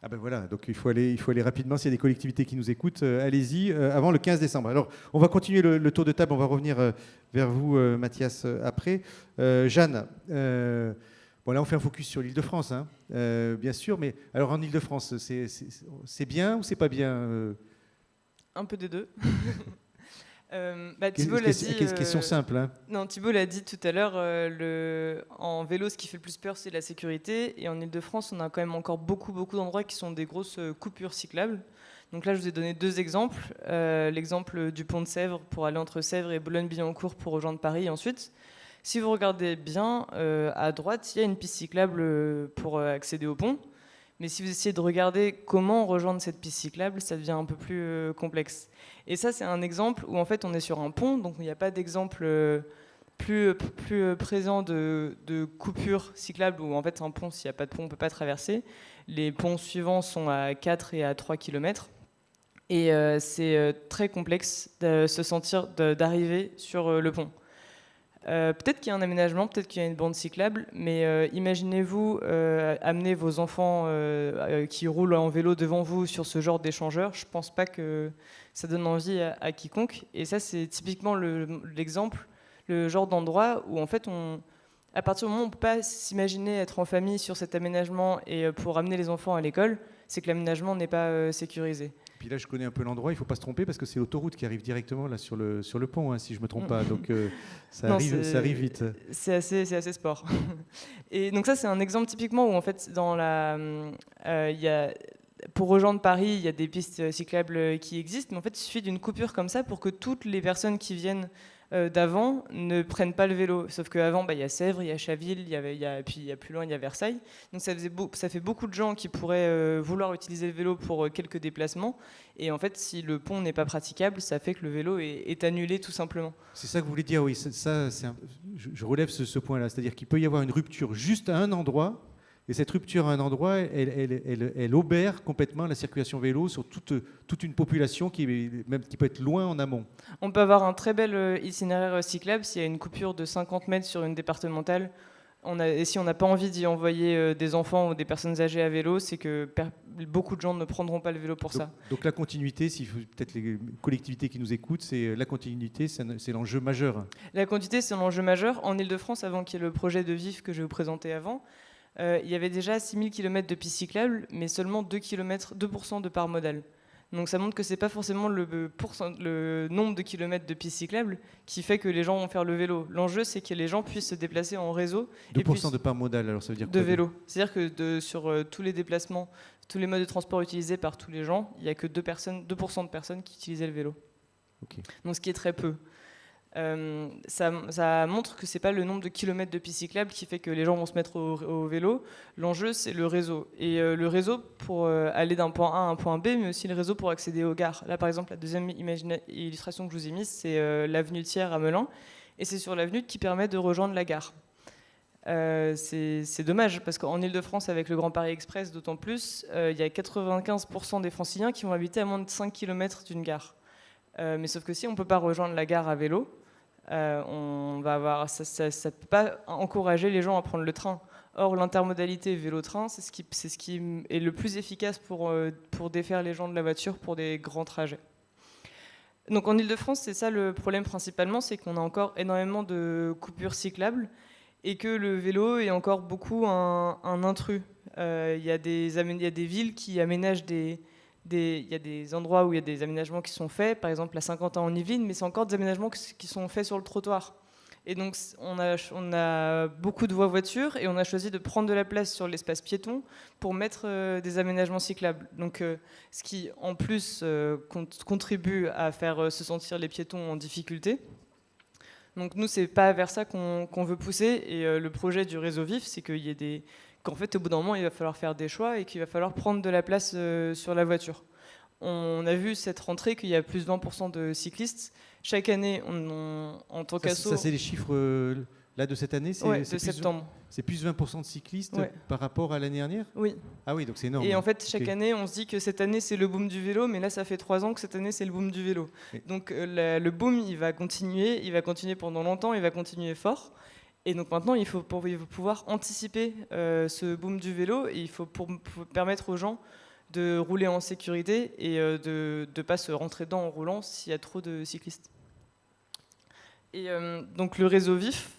Ah ben voilà, donc il faut aller rapidement. S'il y a des collectivités qui nous écoutent, allez-y avant le 15 décembre. Alors, on va continuer le tour de table. On va revenir vers vous, Mathias, après. Jeanne, bon là, on fait un focus sur l'Île-de-France, hein, bien sûr. Mais alors, en Île-de-France, c'est bien ou c'est pas bien Un peu des deux. Thibaut l'a dit. Question simple. Hein. Non, Thibaut l'a dit tout à l'heure. En vélo, ce qui fait le plus peur, c'est la sécurité. Et en Île-de-France, on a quand même encore beaucoup d'endroits qui sont des grosses coupures cyclables. Donc là, je vous ai donné 2 exemples. L'exemple du pont de Sèvres pour aller entre Sèvres et Boulogne-Billancourt pour rejoindre Paris ensuite. Si vous regardez bien, à droite, il y a une piste cyclable pour accéder au pont. Mais si vous essayez de regarder comment rejoindre cette piste cyclable, ça devient un peu plus complexe. Et ça, c'est un exemple où en fait on est sur un pont, donc il n'y a pas d'exemple plus présent de coupure cyclable où en fait un pont, s'il n'y a pas de pont, on ne peut pas traverser. Les ponts suivants sont à 4 et à 3 km. Et c'est très complexe de se sentir d'arriver sur le pont. Peut-être qu'il y a un aménagement, peut-être qu'il y a une bande cyclable, mais imaginez-vous amener vos enfants qui roulent en vélo devant vous sur ce genre d'échangeur. Je ne pense pas que ça donne envie à quiconque. Et ça, c'est typiquement l'exemple, le genre d'endroit où en fait, à partir du moment où on ne peut pas s'imaginer être en famille sur cet aménagement et pour amener les enfants à l'école, c'est que l'aménagement n'est pas sécurisé. Puis là, je connais un peu l'endroit, il ne faut pas se tromper parce que c'est l'autoroute qui arrive directement là, sur le pont, hein, si je ne me trompe pas. Donc ça arrive vite. C'est assez sport. Et donc ça, c'est un exemple typiquement où en fait, pour rejoindre Paris, il y a des pistes cyclables qui existent, mais en fait, il suffit d'une coupure comme ça pour que toutes les personnes qui viennent d'avant ne prennent pas le vélo. Sauf qu'avant, il y a Sèvres, il y a Chaville, puis il y a plus loin, il y a Versailles. Donc ça fait beaucoup de gens qui pourraient vouloir utiliser le vélo pour quelques déplacements. Et en fait, si le pont n'est pas praticable, ça fait que le vélo est annulé tout simplement. C'est ça que vous voulez dire, oui. Je relève ce point-là. C'est-à-dire qu'il peut y avoir une rupture juste à un endroit. Et cette rupture à un endroit, elle obère complètement la circulation vélo sur toute une population qui peut être loin en amont. On peut avoir un très bel itinéraire cyclable s'il y a une coupure de 50 mètres sur une départementale. Et si on n'a pas envie d'y envoyer des enfants ou des personnes âgées à vélo, c'est que beaucoup de gens ne prendront pas le vélo pour ça. Donc la continuité, si peut-être les collectivités qui nous écoutent, c'est l'enjeu majeur. La continuité, c'est l'enjeu majeur. En Ile-de-France, avant qu'il y ait le projet de VIF que je vais vous présenter avant, il y avait déjà 6000 km de pistes cyclables, mais seulement 2% de part modale. Donc ça montre que ce n'est pas forcément le nombre de kilomètres de pistes cyclables qui fait que les gens vont faire le vélo. L'enjeu, c'est que les gens puissent se déplacer en réseau. 2% de part modale, alors ça veut dire quoi ? De vélo. C'est-à-dire que sur tous les déplacements, tous les modes de transport utilisés par tous les gens, il n'y a que 2% de personnes qui utilisaient le vélo. Okay. Donc ce qui est très peu. Ça montre que ce n'est pas le nombre de kilomètres de pistes cyclables qui fait que les gens vont se mettre au vélo. L'enjeu, c'est le réseau. Et le réseau pour aller d'un point A à un point B, mais aussi le réseau pour accéder aux gares. Là, par exemple, la deuxième illustration que je vous ai mise, c'est l'avenue Thiers à Melun. Et c'est sur l'avenue qui permet de rejoindre la gare. C'est dommage, parce qu'en Ile-de-France, avec le Grand Paris Express, d'autant plus, il y a 95% des Franciliens qui vont habiter à moins de 5 km d'une gare. Mais sauf que si on ne peut pas rejoindre la gare à vélo, on va avoir, ça ne peut pas encourager les gens à prendre le train. Or, l'intermodalité vélo-train, c'est ce qui est le plus efficace pour défaire les gens de la voiture pour des grands trajets. Donc en Ile-de-France, c'est ça le problème principalement, c'est qu'on a encore énormément de coupures cyclables et que le vélo est encore beaucoup un intrus. Il y a des villes qui aménagent des il y a des endroits où il y a des aménagements qui sont faits, par exemple à Saint-Quentin en Yvelines, mais c'est encore des aménagements qui sont faits sur le trottoir. Et donc on a beaucoup de voies voitures et on a choisi de prendre de la place sur l'espace piéton pour mettre des aménagements cyclables. Donc ce qui en plus contribue à faire se sentir les piétons en difficulté. Donc nous, c'est pas vers ça qu'on veut pousser. Et le projet du réseau vif, c'est qu'en fait, au bout d'un moment, il va falloir faire des choix et qu'il va falloir prendre de la place sur la voiture. On a vu cette rentrée qu'il y a plus de 20% de cyclistes. Chaque année, en tant qu'asso... Ça, c'est les chiffres là de cette année? Oui, de septembre. C'est plus 20% de cyclistes par rapport à l'année dernière? Oui. Ah oui, donc c'est énorme. Et en fait, chaque année, on se dit que cette année, c'est le boom du vélo, mais là, ça fait 3 ans que cette année, c'est le boom du vélo. Oui. Donc le boom, il va continuer pendant longtemps, il va continuer fort. Et donc maintenant, il faut pouvoir anticiper ce boom du vélo, et il faut pour permettre aux gens de rouler en sécurité et de ne pas se rentrer dedans en roulant s'il y a trop de cyclistes. Et donc le réseau vif,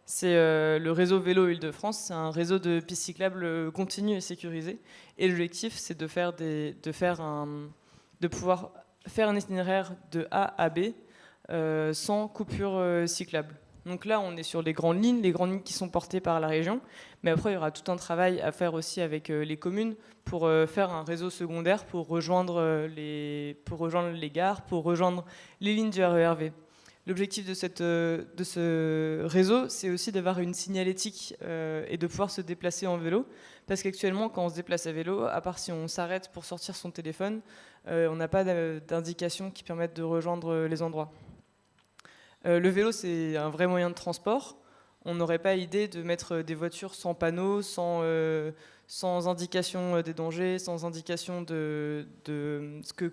c'est le réseau vélo Île-de-France, c'est un réseau de pistes cyclables continu et sécurisé. Et l'objectif, c'est de pouvoir faire un itinéraire de A à B sans coupure cyclable. Donc là, on est sur les grandes lignes qui sont portées par la région. Mais après, il y aura tout un travail à faire aussi avec les communes pour faire un réseau secondaire, pour rejoindre les gares, pour rejoindre les lignes du RERV. L'objectif de ce réseau, c'est aussi d'avoir une signalétique et de pouvoir se déplacer en vélo. Parce qu'actuellement, quand on se déplace à vélo, à part si on s'arrête pour sortir son téléphone, on n'a pas d'indications qui permettent de rejoindre les endroits. Le vélo, c'est un vrai moyen de transport. On n'aurait pas idée de mettre des voitures sans panneaux, sans indication des dangers, sans indication que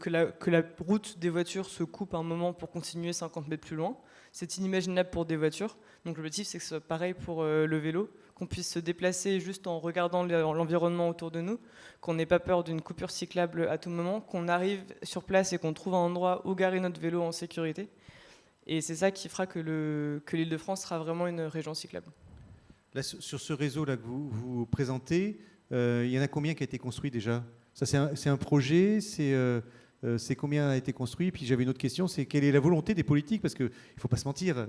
la route des voitures se coupe un moment pour continuer 50 mètres plus loin. C'est inimaginable pour des voitures. Donc l'objectif, c'est que ce soit pareil pour le vélo, qu'on puisse se déplacer juste en regardant l'environnement autour de nous, qu'on n'ait pas peur d'une coupure cyclable à tout moment, qu'on arrive sur place et qu'on trouve un endroit où garer notre vélo en sécurité. Et c'est ça qui fera que l'Île-de-France sera vraiment une région cyclable. Là, sur ce réseau-là que vous présentez, il y en a combien qui a été construit déjà? Ça, c'est un projet, c'est combien a été construit? Puis j'avais une autre question, c'est quelle est la volonté des politiques? Parce qu'il ne faut pas se mentir,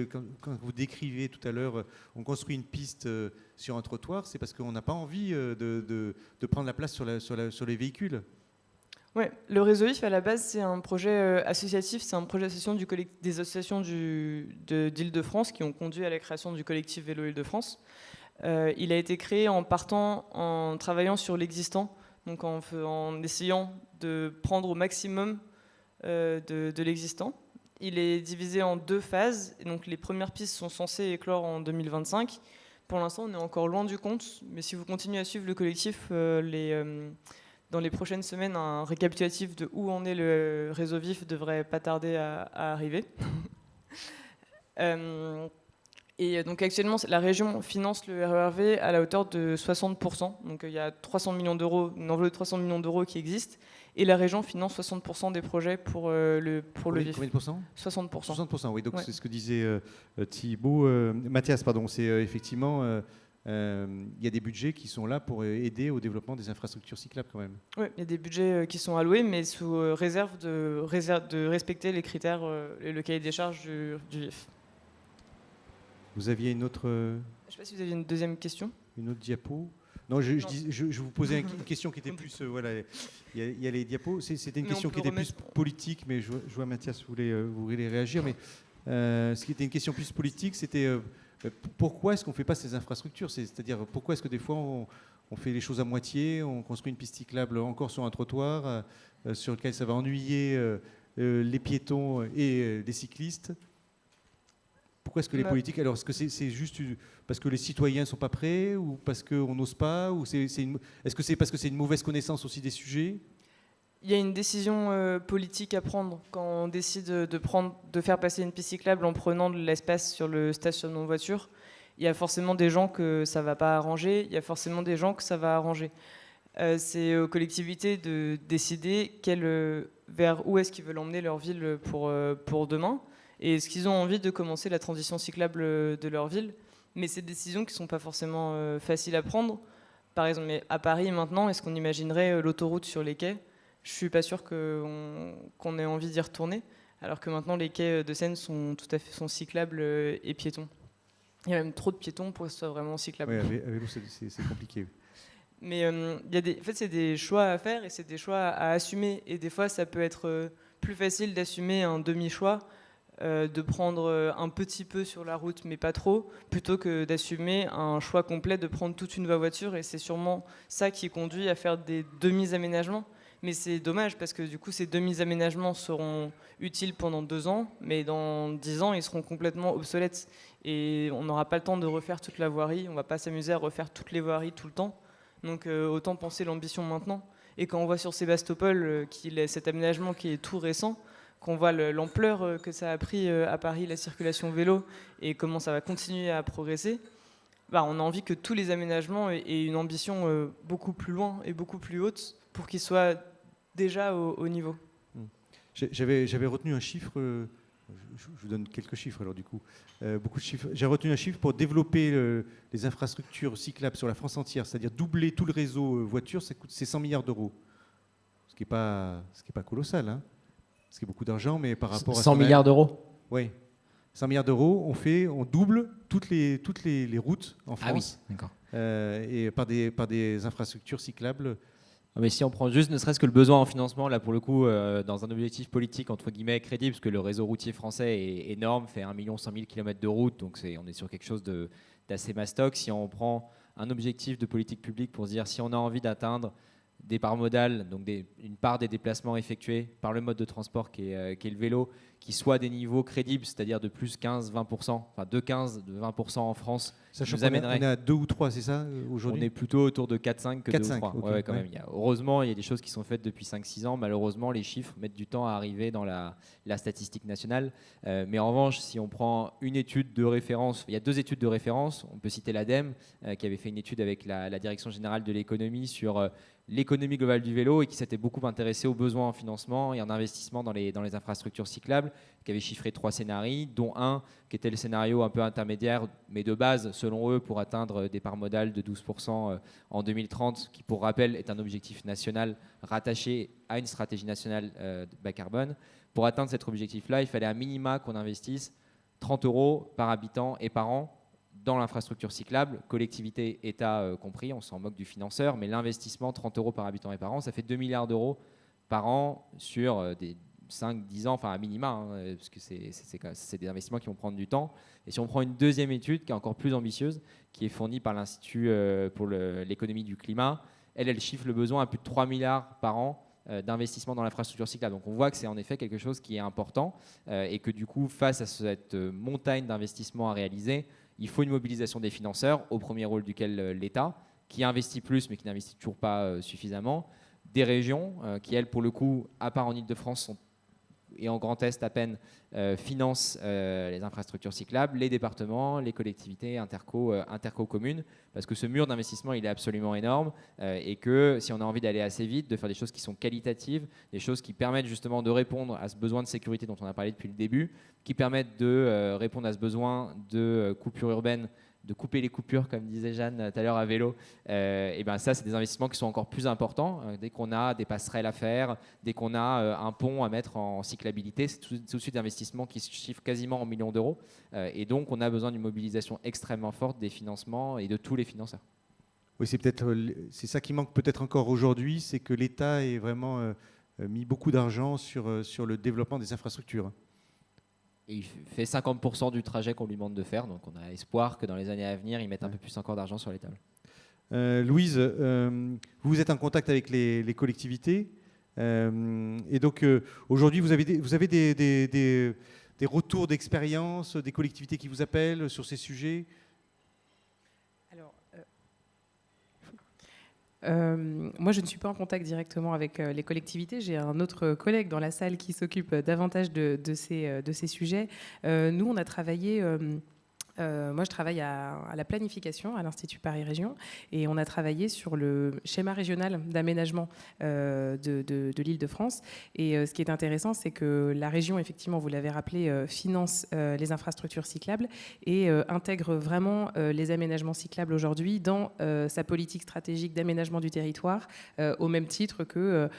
quand vous décrivez tout à l'heure, on construit une piste sur un trottoir, c'est parce qu'on n'a pas envie de prendre la place sur les véhicules. Ouais, le réseau vif à la base c'est un projet associatif, c'est un projet d'association des associations d'Île-de-France qui ont conduit à la création du collectif Vélo Île-de-France. Il a été créé en travaillant sur l'existant, donc en essayant de prendre au maximum de l'existant. Il est divisé en 2 phases, et donc les premières pistes sont censées éclore en 2025. Pour l'instant, on est encore loin du compte, mais si vous continuez à suivre le collectif, dans les prochaines semaines, un récapitulatif de où en est le réseau vif devrait pas tarder à arriver. Et donc actuellement, la région finance le RERV à la hauteur de 60%. Donc il y a 300 millions d'euros, une enveloppe de 300 millions d'euros qui existe. Et la région finance 60% des projets pour le vif. Combien de pourcents? 60%. 60%, oui. Donc ouais. C'est ce que disait Mathias, pardon. C'est effectivement... il y a des budgets qui sont là pour aider au développement des infrastructures cyclables quand même. Oui, il y a des budgets qui sont alloués, mais sous réserve de respecter les critères et le cahier des charges du VIF. Vous aviez une autre... Je ne sais pas si vous aviez une deuxième question. Une autre diapo? Non, je vous posais une question qui était plus... voilà, il y a les diapos. C'était une question qui était plus politique, mais je vois Mathias, vous voulez réagir. Mais ce qui était une question plus politique, c'était... pourquoi est-ce qu'on ne fait pas ces infrastructures? C'est-à-dire, pourquoi est-ce que des fois, on fait les choses à moitié, on construit une piste cyclable encore sur un trottoir, sur lequel ça va ennuyer les piétons et les cyclistes? Pourquoi est-ce que les politiques... Alors, est-ce que c'est juste parce que les citoyens ne sont pas prêts, ou parce qu'on n'ose pas, ou est-ce que c'est parce que c'est une mauvaise connaissance aussi des sujets? Il y a une décision politique à prendre quand on décide de faire passer une piste cyclable en prenant de l'espace sur le stationnement de voiture. Il y a forcément des gens que ça ne va pas arranger, il y a forcément des gens que ça va arranger. C'est aux collectivités de décider vers où est-ce qu'ils veulent emmener leur ville pour demain, et est-ce qu'ils ont envie de commencer la transition cyclable de leur ville. Mais c'est des décisions qui ne sont pas forcément faciles à prendre, par exemple, mais à Paris maintenant, est-ce qu'on imaginerait l'autoroute sur les quais? Je suis pas sûr qu'on ait envie d'y retourner, alors que maintenant les quais de Seine sont tout à fait cyclables et piétons. Il y a même trop de piétons pour que ce soit vraiment cyclable. Oui, à vélo, c'est compliqué. Mais en fait, c'est des choix à faire et c'est des choix à assumer. Et des fois, ça peut être plus facile d'assumer un demi-choix, de prendre un petit peu sur la route, mais pas trop, plutôt que d'assumer un choix complet de prendre toute une voiture. Et c'est sûrement ça qui conduit à faire des demi-aménagements. Mais c'est dommage parce que du coup, ces demi-aménagements seront utiles pendant 2 ans, mais dans 10 ans, ils seront complètement obsolètes. Et on n'aura pas le temps de refaire toute la voirie. On ne va pas s'amuser à refaire toutes les voiries tout le temps. Donc autant penser l'ambition maintenant. Et quand on voit sur Sébastopol cet aménagement qui est tout récent, qu'on voit l'ampleur que ça a pris à Paris, la circulation vélo, et comment ça va continuer à progresser, bah, on a envie que tous les aménagements aient une ambition beaucoup plus loin et beaucoup plus haute pour qu'ils soient déjà au niveau. J'avais retenu un chiffre, je vous donne quelques chiffres alors du coup, beaucoup de chiffres. J'ai retenu un chiffre pour développer les infrastructures cyclables sur la France entière, c'est-à-dire doubler tout le réseau voiture, c'est 100 milliards d'euros. Ce qui n'est pas colossal, hein. Ce qui est beaucoup d'argent, mais par rapport à 100 milliards d'euros. Oui, 100 milliards d'euros, on double toutes les routes en France. Ah oui, d'accord. Et par des infrastructures cyclables. Mais si on prend juste ne serait-ce que le besoin en financement, là pour le coup, dans un objectif politique entre guillemets crédible, parce que le réseau routier français est énorme, fait 1 100 000 km de route, donc on est sur quelque chose d'assez mastoc. Si on prend un objectif de politique publique pour se dire si on a envie d'atteindre des parts modales, donc une part des déplacements effectués par le mode de transport qui est le vélo, qui soit des niveaux crédibles, c'est-à-dire de plus 15-20%, enfin de 15-20% en France. Sachant qu'on est à 2 ou 3, c'est ça, aujourd'hui? On est plutôt autour de 4-5 que 2 ou 3. Okay, ouais, quand même. Heureusement, il y a des choses qui sont faites depuis 5-6 ans. Malheureusement, les chiffres mettent du temps à arriver dans la statistique nationale. Mais en revanche, si on prend une étude de référence, il y a 2 études de référence. On peut citer l'ADEME, qui avait fait une étude avec la Direction générale de l'économie sur l'économie globale du vélo et qui s'était beaucoup intéressé aux besoins en financement et en investissement dans les infrastructures cyclables, qui avait chiffré 3 scénarios, dont un qui était le scénario un peu intermédiaire, mais de base, selon eux, pour atteindre des parts modales de 12% en 2030, qui, pour rappel, est un objectif national rattaché à une stratégie nationale bas carbone. Pour atteindre cet objectif-là, il fallait un minima qu'on investisse 30 € par habitant et par an dans l'infrastructure cyclable, collectivité, État compris, on s'en moque du financeur, mais l'investissement, 30 € par habitant et par an, ça fait 2 milliards d'euros par an sur des 5-10 ans, enfin à minima, hein, parce que c'est des investissements qui vont prendre du temps. Et si on prend une deuxième étude qui est encore plus ambitieuse, qui est fournie par l'Institut pour l'économie du climat, elle chiffre le besoin à plus de 3 milliards par an d'investissement dans l'infrastructure cyclable. Donc on voit que c'est en effet quelque chose qui est important et que du coup, face à cette montagne d'investissements à réaliser, il faut une mobilisation des financeurs, au premier rôle duquel l'État, qui investit plus mais qui n'investit toujours pas suffisamment, des régions qui, elles, pour le coup, à part en Ile-de-France, et en Grand Est à peine, financent les infrastructures cyclables, les départements, les collectivités, interco communes, parce que ce mur d'investissement, il est absolument énorme et que si on a envie d'aller assez vite, de faire des choses qui sont qualitatives, des choses qui permettent justement de répondre à ce besoin de sécurité dont on a parlé depuis le début, qui permettent de répondre à ce besoin de coupure urbaine, de couper les coupures, comme disait Jeanne tout à l'heure à vélo, et ben ça, c'est des investissements qui sont encore plus importants. Dès qu'on a des passerelles à faire, dès qu'on a un pont à mettre en cyclabilité, c'est tout de suite des investissements qui se chiffrent quasiment en millions d'euros. Et donc, on a besoin d'une mobilisation extrêmement forte des financements et de tous les financeurs. Oui, c'est ça qui manque peut-être encore aujourd'hui, c'est que l'État ait vraiment mis beaucoup d'argent sur le développement des infrastructures. Et il fait 50% du trajet qu'on lui demande de faire, donc on a espoir que dans les années à venir, ils mettent un peu plus encore d'argent sur les tables. Louise, vous êtes en contact avec les collectivités, et donc aujourd'hui, vous avez des retours d'expérience, des collectivités qui vous appellent sur ces sujets? Moi, je ne suis pas en contact directement avec les collectivités. J'ai un autre collègue dans la salle qui s'occupe davantage de ces sujets. Nous, on a travaillé Moi, je travaille à la planification à l'Institut Paris Région et on a travaillé sur le schéma régional d'aménagement de l'Île-de-France. Et ce qui est intéressant, c'est que la région, effectivement, vous l'avez rappelé, finance les infrastructures cyclables et intègre vraiment les aménagements cyclables aujourd'hui dans sa politique stratégique d'aménagement du territoire, au même titre que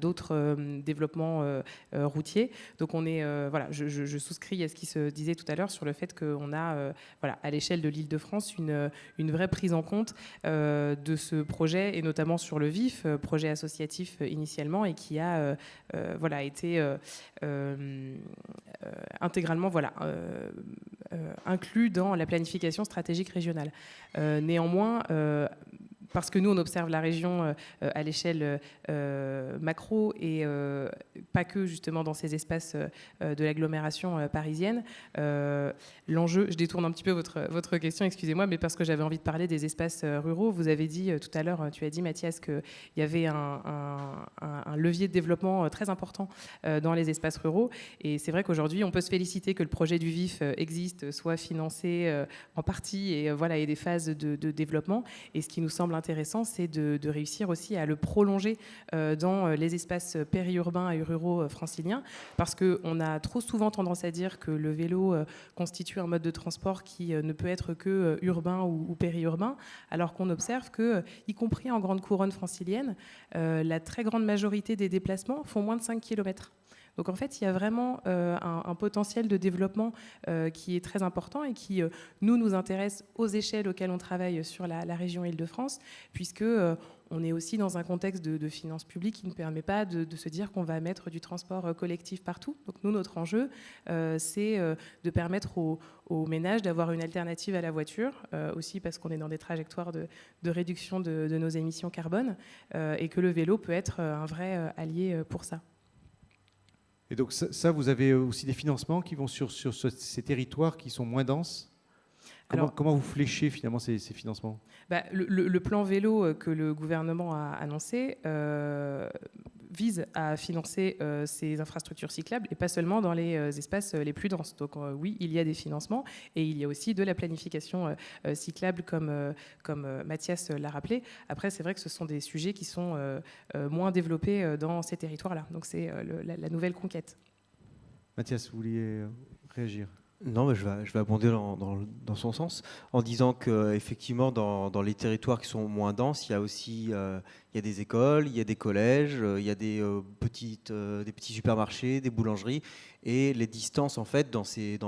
d'autres développements routiers. Donc, voilà, je souscris à ce qui se disait tout à l'heure sur le fait qu'on a voilà, à l'échelle de l'Île-de-France, une vraie prise en compte de ce projet, et notamment sur le VIF, projet associatif initialement, et qui a voilà, été intégralement voilà, inclus dans la planification stratégique régionale. Néanmoins, parce que nous, on observe la région à l'échelle macro et pas que justement dans ces espaces de l'agglomération parisienne. L'enjeu, je détourne un petit peu votre question, excusez-moi, mais parce que j'avais envie de parler des espaces ruraux. Vous avez dit tout à l'heure, tu as dit Mathias, qu'il y avait un levier de développement très important dans les espaces ruraux. Et c'est vrai qu'aujourd'hui, on peut se féliciter que le projet du VIF existe, soit financé en partie et voilà, et des phases de développement. Et ce qui nous semble intéressant, c'est de réussir aussi à le prolonger dans les espaces périurbains et ruraux franciliens, parce qu'on a trop souvent tendance à dire que le vélo constitue un mode de transport qui ne peut être que urbain ou périurbain, alors qu'on observe que, y compris en grande couronne francilienne, la très grande majorité des déplacements font moins de 5 km. Donc en fait, il y a vraiment un potentiel de développement qui est très important et qui nous intéresse aux échelles auxquelles on travaille sur la région Île-de-France, puisque on est aussi dans un contexte de finances publiques qui ne permet pas de se dire qu'on va mettre du transport collectif partout. Donc nous, notre enjeu, c'est de permettre aux ménages d'avoir une alternative à la voiture, aussi parce qu'on est dans des trajectoires de réduction de nos émissions carbone, et que le vélo peut être un vrai allié pour ça. Et donc ça, vous avez aussi des financements qui vont sur ces territoires qui sont moins denses. Comment vous fléchez finalement ces financements ? Le plan vélo que le gouvernement a annoncé vise à financer ces infrastructures cyclables et pas seulement dans les espaces les plus denses. Donc oui, il y a des financements et il y a aussi de la planification cyclable comme Mathias l'a rappelé. Après, c'est vrai que ce sont des sujets qui sont moins développés dans ces territoires-là. Donc c'est la nouvelle conquête. Mathias, vous vouliez réagir ? Non, mais je vais abonder dans son sens, en disant qu'effectivement, dans les territoires qui sont moins denses, il y a aussi il y a des écoles, il y a des collèges, il y a des petits supermarchés, des boulangeries, et les distances, en fait, dans ces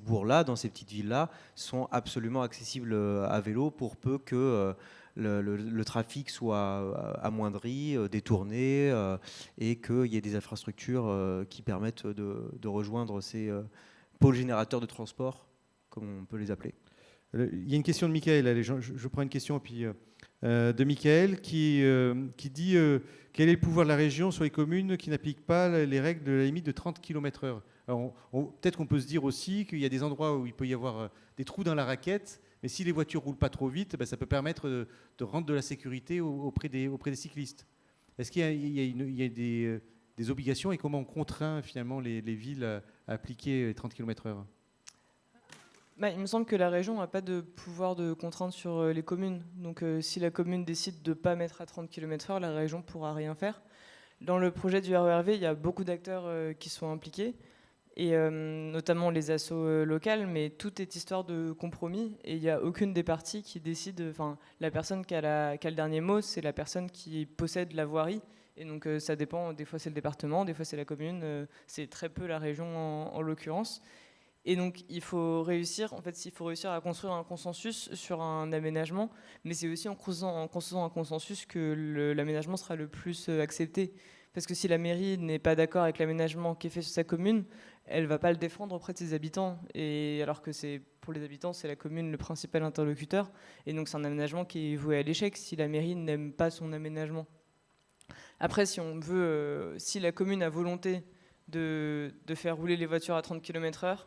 bourgs-là, dans ces petites villes-là, sont absolument accessibles à vélo pour peu que le trafic soit amoindri, détourné, et qu'il y ait des infrastructures qui permettent de rejoindre ces pôles générateurs de transport, comme on peut les appeler. Il y a une question de Michael. Allez, je prends une question puis, de Michael qui dit quel est le pouvoir de la région sur les communes qui n'appliquent pas les règles de la limite de 30 km/h. Alors, peut-être qu'on peut se dire aussi qu'il y a des endroits où il peut y avoir des trous dans la raquette, mais si les voitures ne roulent pas trop vite, ça peut permettre de rendre de la sécurité auprès des cyclistes. Est-ce qu'il y a des obligations et comment on contraint finalement les villes à appliquer les 30 km/h ? Il me semble que la région n'a pas de pouvoir de contrainte sur les communes. Donc si la commune décide de ne pas mettre à 30 km/h, la région ne pourra rien faire. Dans le projet du RERV, il y a beaucoup d'acteurs qui sont impliqués, et notamment les assos locales, mais tout est histoire de compromis, et il n'y a aucune des parties qui décide. Enfin, la personne qui a le dernier mot, c'est la personne qui possède la voirie. Et donc ça dépend, des fois c'est le département, des fois c'est la commune, c'est très peu la région en l'occurrence. Et donc il faut réussir à construire un consensus sur un aménagement, mais c'est aussi en construisant un consensus que l'aménagement sera le plus accepté. Parce que si la mairie n'est pas d'accord avec l'aménagement qui est fait sur sa commune, elle ne va pas le défendre auprès de ses habitants. Et alors que pour les habitants, c'est la commune le principal interlocuteur. Et donc c'est un aménagement qui est voué à l'échec si la mairie n'aime pas son aménagement. Après, si la commune a volonté de faire rouler les voitures à 30 km/h,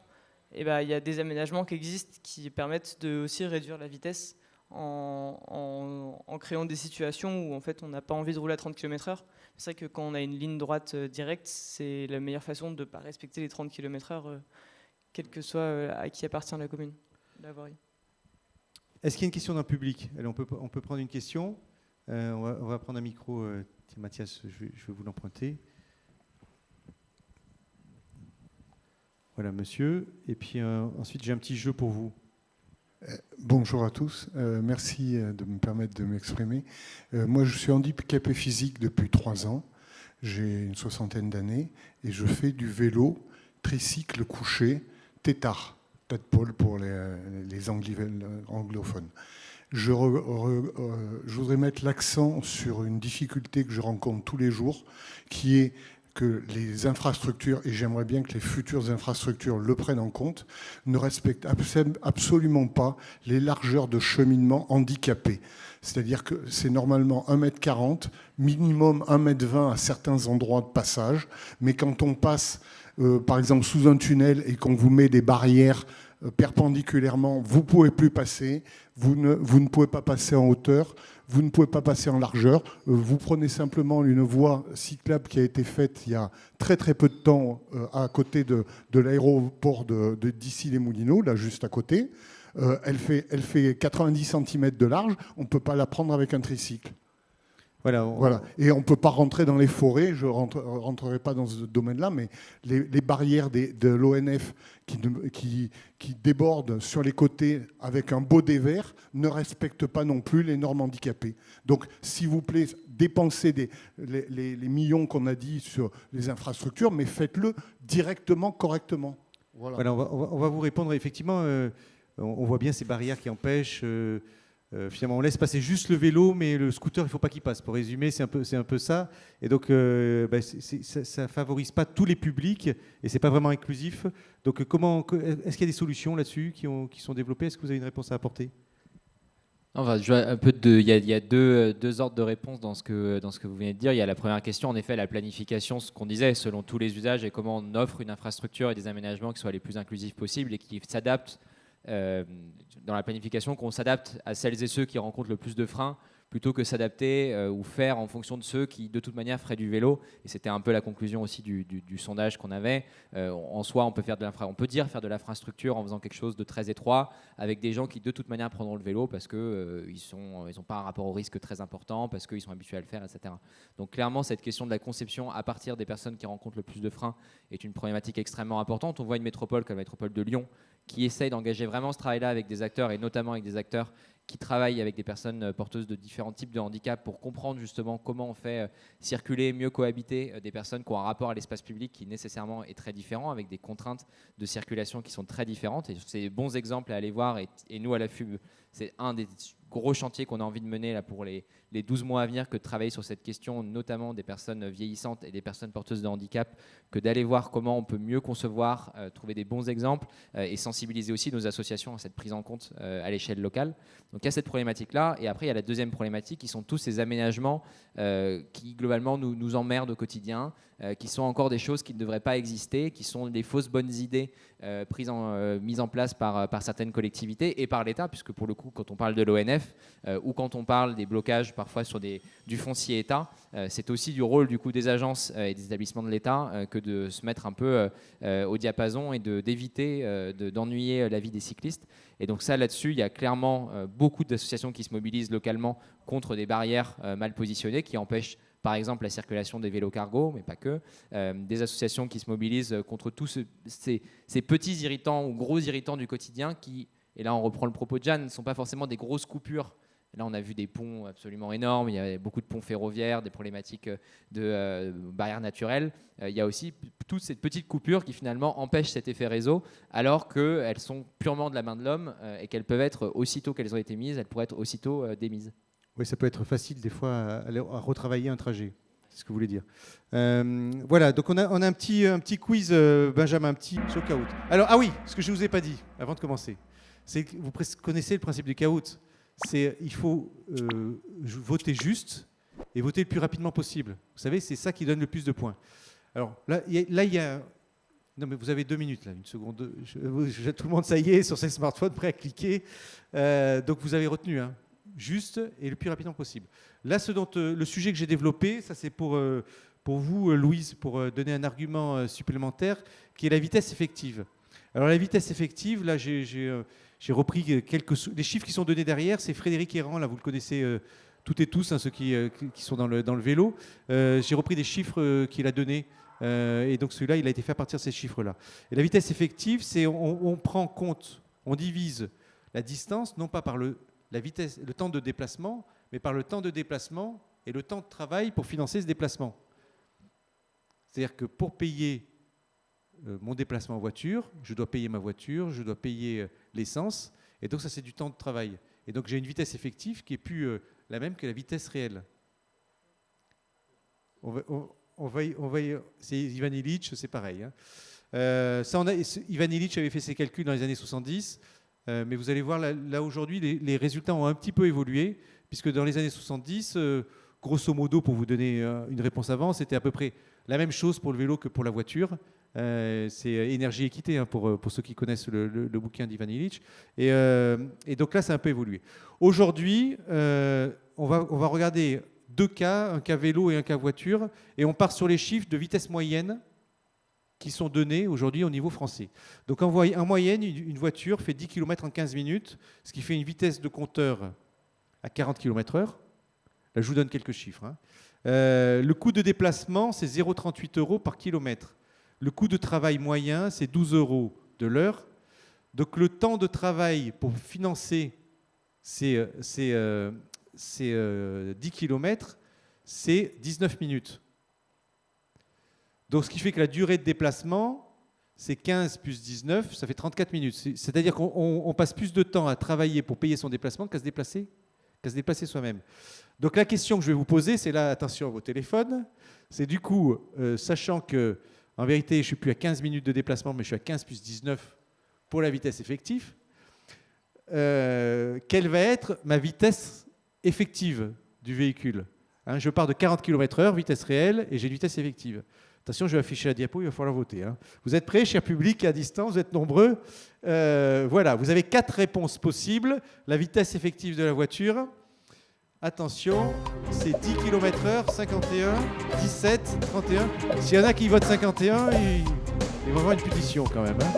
il y a des aménagements qui existent qui permettent de aussi réduire la vitesse en créant des situations où en fait on n'a pas envie de rouler à 30 km/h. C'est vrai que quand on a une ligne droite directe, c'est la meilleure façon de ne pas respecter les 30 km/h, quel que soit à qui appartient la commune. l'avoirie. Est-ce qu'il y a une question d'un public? Allez, on peut prendre une question. On va prendre un micro. Tiens, Mathias, je vais vous l'emprunter. Voilà, monsieur. Et puis ensuite, j'ai un petit jeu pour vous. Bonjour à tous. Merci de me permettre de m'exprimer. Moi, je suis handicapé physique depuis 3 ans. J'ai une 60aine d'années et je fais du vélo tricycle couché tétard, tadpole pour les anglophones. Je voudrais mettre l'accent sur une difficulté que je rencontre tous les jours, qui est que les infrastructures, et j'aimerais bien que les futures infrastructures le prennent en compte, ne respectent absolument pas les largeurs de cheminement handicapées. C'est-à-dire que c'est normalement 1,40 m, minimum 1,20 m à certains endroits de passage, mais quand on passe, par exemple, sous un tunnel et qu'on vous met des barrières perpendiculairement, vous ne pouvez plus passer, vous ne pouvez pas passer en hauteur, vous ne pouvez pas passer en largeur. Vous prenez simplement une voie cyclable qui a été faite il y a très très peu de temps à côté de l'aéroport d'Issy-les-Moulineaux, là juste à côté. Elle fait 90 cm de large, on ne peut pas la prendre avec un tricycle. Voilà. Et on ne peut pas rentrer dans les forêts, je ne rentrerai pas dans ce domaine-là, mais les barrières de l'ONF qui débordent sur les côtés avec un baudet vert ne respectent pas non plus les normes handicapées. Donc, s'il vous plaît, dépensez les millions qu'on a dit sur les infrastructures, mais faites-le directement, correctement. Voilà, on va vous répondre. Effectivement, on voit bien ces barrières qui empêchent... finalement, on laisse passer juste le vélo, mais le scooter, il ne faut pas qu'il passe. Pour résumer, c'est un peu ça. Et donc, ça ne favorise pas tous les publics et ce n'est pas vraiment inclusif. Donc, est-ce qu'il y a des solutions là-dessus qui sont développées? Est-ce que vous avez une réponse à apporter? Enfin, il y a deux ordres de réponse dans ce que vous venez de dire. Il y a la première question, en effet, la planification, ce qu'on disait, selon tous les usages et comment on offre une infrastructure et des aménagements qui soient les plus inclusifs possibles et qui s'adaptent dans la planification, qu'on s'adapte à celles et ceux qui rencontrent le plus de freins plutôt que s'adapter ou faire en fonction de ceux qui de toute manière feraient du vélo. Et c'était un peu la conclusion aussi du sondage qu'on avait. En soi, on peut faire de l'infrastructure en faisant quelque chose de très étroit avec des gens qui de toute manière prendront le vélo parce que ils n'ont pas un rapport au risque très important, parce qu'ils sont habitués à le faire, etc. Donc clairement, cette question de la conception à partir des personnes qui rencontrent le plus de freins est une problématique extrêmement importante. On voit une métropole comme la métropole de Lyon qui essaye d'engager vraiment ce travail-là avec des acteurs, et notamment avec des acteurs qui travaillent avec des personnes porteuses de différents types de handicap pour comprendre justement comment on fait circuler, mieux cohabiter des personnes qui ont un rapport à l'espace public qui nécessairement est très différent, avec des contraintes de circulation qui sont très différentes. Et c'est des bons exemples à aller voir. Et nous, à la FUB, c'est un des gros chantiers qu'on a envie de mener là, pour les 12 mois à venir, que de travailler sur cette question, notamment des personnes vieillissantes et des personnes porteuses de handicap, que d'aller voir comment on peut mieux concevoir, trouver des bons exemples et sensibiliser aussi nos associations à cette prise en compte à l'échelle locale. Donc il y a cette problématique-là. Et après, il y a la deuxième problématique qui sont tous ces aménagements qui, globalement, nous emmerdent au quotidien, qui sont encore des choses qui ne devraient pas exister, qui sont des fausses bonnes idées mises en place par certaines collectivités et par l'État, puisque pour le coup, quand on parle de l'ONF ou quand on parle des blocages parfois sur du foncier État, c'est aussi du rôle du coup des agences et des établissements de l'État que de se mettre un peu au diapason et d'éviter d'ennuyer la vie des cyclistes. Et donc ça, là-dessus, il y a clairement beaucoup d'associations qui se mobilisent localement contre des barrières mal positionnées qui empêchent par exemple la circulation des vélos cargo, mais pas que, des associations qui se mobilisent contre tous ces petits irritants ou gros irritants du quotidien qui, et là on reprend le propos de Jeanne, ne sont pas forcément des grosses coupures. Là, on a vu des ponts absolument énormes, il y a beaucoup de ponts ferroviaires, des problématiques de barrières naturelles. Il y a aussi toutes ces petites coupures qui finalement empêchent cet effet réseau, alors qu'elles sont purement de la main de l'homme et qu'elles peuvent être, aussitôt qu'elles ont été mises, elles pourraient être aussitôt démises. Oui, ça peut être facile des fois à retravailler un trajet. C'est ce que vous voulez dire. Voilà, donc on a un petit quiz, Benjamin, un petit sur le caout. Alors, ah oui, ce que je ne vous ai pas dit avant de commencer, c'est que vous connaissez le principe du caout. Il faut voter juste et voter le plus rapidement possible. Vous savez, c'est ça qui donne le plus de points. Alors là, il y a... Non, mais vous avez 2 minutes, là, une seconde. Tout le monde, ça y est, sur ses smartphones, prêt à cliquer. Donc vous avez retenu, hein, juste et le plus rapidement possible. Là, le sujet que j'ai développé, ça c'est pour vous, Louise, pour donner un argument supplémentaire, qui est la vitesse effective. Alors la vitesse effective, là, j'ai J'ai repris les chiffres qui sont donnés derrière. C'est Frédéric Errand, là, vous le connaissez toutes et tous, hein, ceux qui sont dans le vélo. J'ai repris des chiffres qu'il a donnés. Et donc celui-là, il a été fait à partir de ces chiffres-là. Et la vitesse effective, c'est on prend en compte, on divise la distance, non pas par la vitesse, le temps de déplacement, mais par le temps de déplacement et le temps de travail pour financer ce déplacement. C'est-à-dire que pour payer mon déplacement en voiture, je dois payer ma voiture, je dois payer l'essence, et donc ça c'est du temps de travail. Et donc j'ai une vitesse effective qui est plus la même que la vitesse réelle. C'est Ivan Illich, c'est pareil. Hein. Ivan Illich avait fait ses calculs dans les années 70, mais vous allez voir là aujourd'hui, les résultats ont un petit peu évolué, puisque dans les années 70, grosso modo, pour vous donner une réponse avant, c'était à peu près la même chose pour le vélo que pour la voiture. C'est énergie équité, hein, pour ceux qui connaissent le bouquin d'Ivan Illich. Et donc là, ça a un peu évolué. Aujourd'hui, on va regarder deux cas, un cas vélo et un cas voiture, et on part sur les chiffres de vitesse moyenne qui sont donnés aujourd'hui au niveau français. Donc en moyenne, une voiture fait 10 km en 15 minutes, ce qui fait une vitesse de compteur à 40 km/h. Là, je vous donne quelques chiffres. Hein. Le coût de déplacement, c'est 0,38 € par kilomètre. Le coût de travail moyen, c'est 12 € de l'heure. Donc le temps de travail pour financer ces 10 km, c'est 19 minutes. Donc ce qui fait que la durée de déplacement, c'est 15 plus 19, ça fait 34 minutes. C'est-à-dire qu'on passe plus de temps à travailler pour payer son déplacement qu'à se déplacer soi-même. Donc la question que je vais vous poser, c'est là, attention à vos téléphones, c'est du coup, sachant que en vérité, je ne suis plus à 15 minutes de déplacement, mais je suis à 15 plus 19 pour la vitesse effective, quelle va être ma vitesse effective du véhicule, hein? Je pars de 40 km/h, vitesse réelle, et j'ai une vitesse effective. Attention, je vais afficher la diapo, il va falloir voter. Hein. Vous êtes prêts, cher public, à distance, vous êtes nombreux. Voilà, vous avez 4 réponses possibles. La vitesse effective de la voiture, attention, c'est 10 km/h, 51, 17, 31. S'il y en a qui votent 51, ils vont avoir une punition quand même. Hein.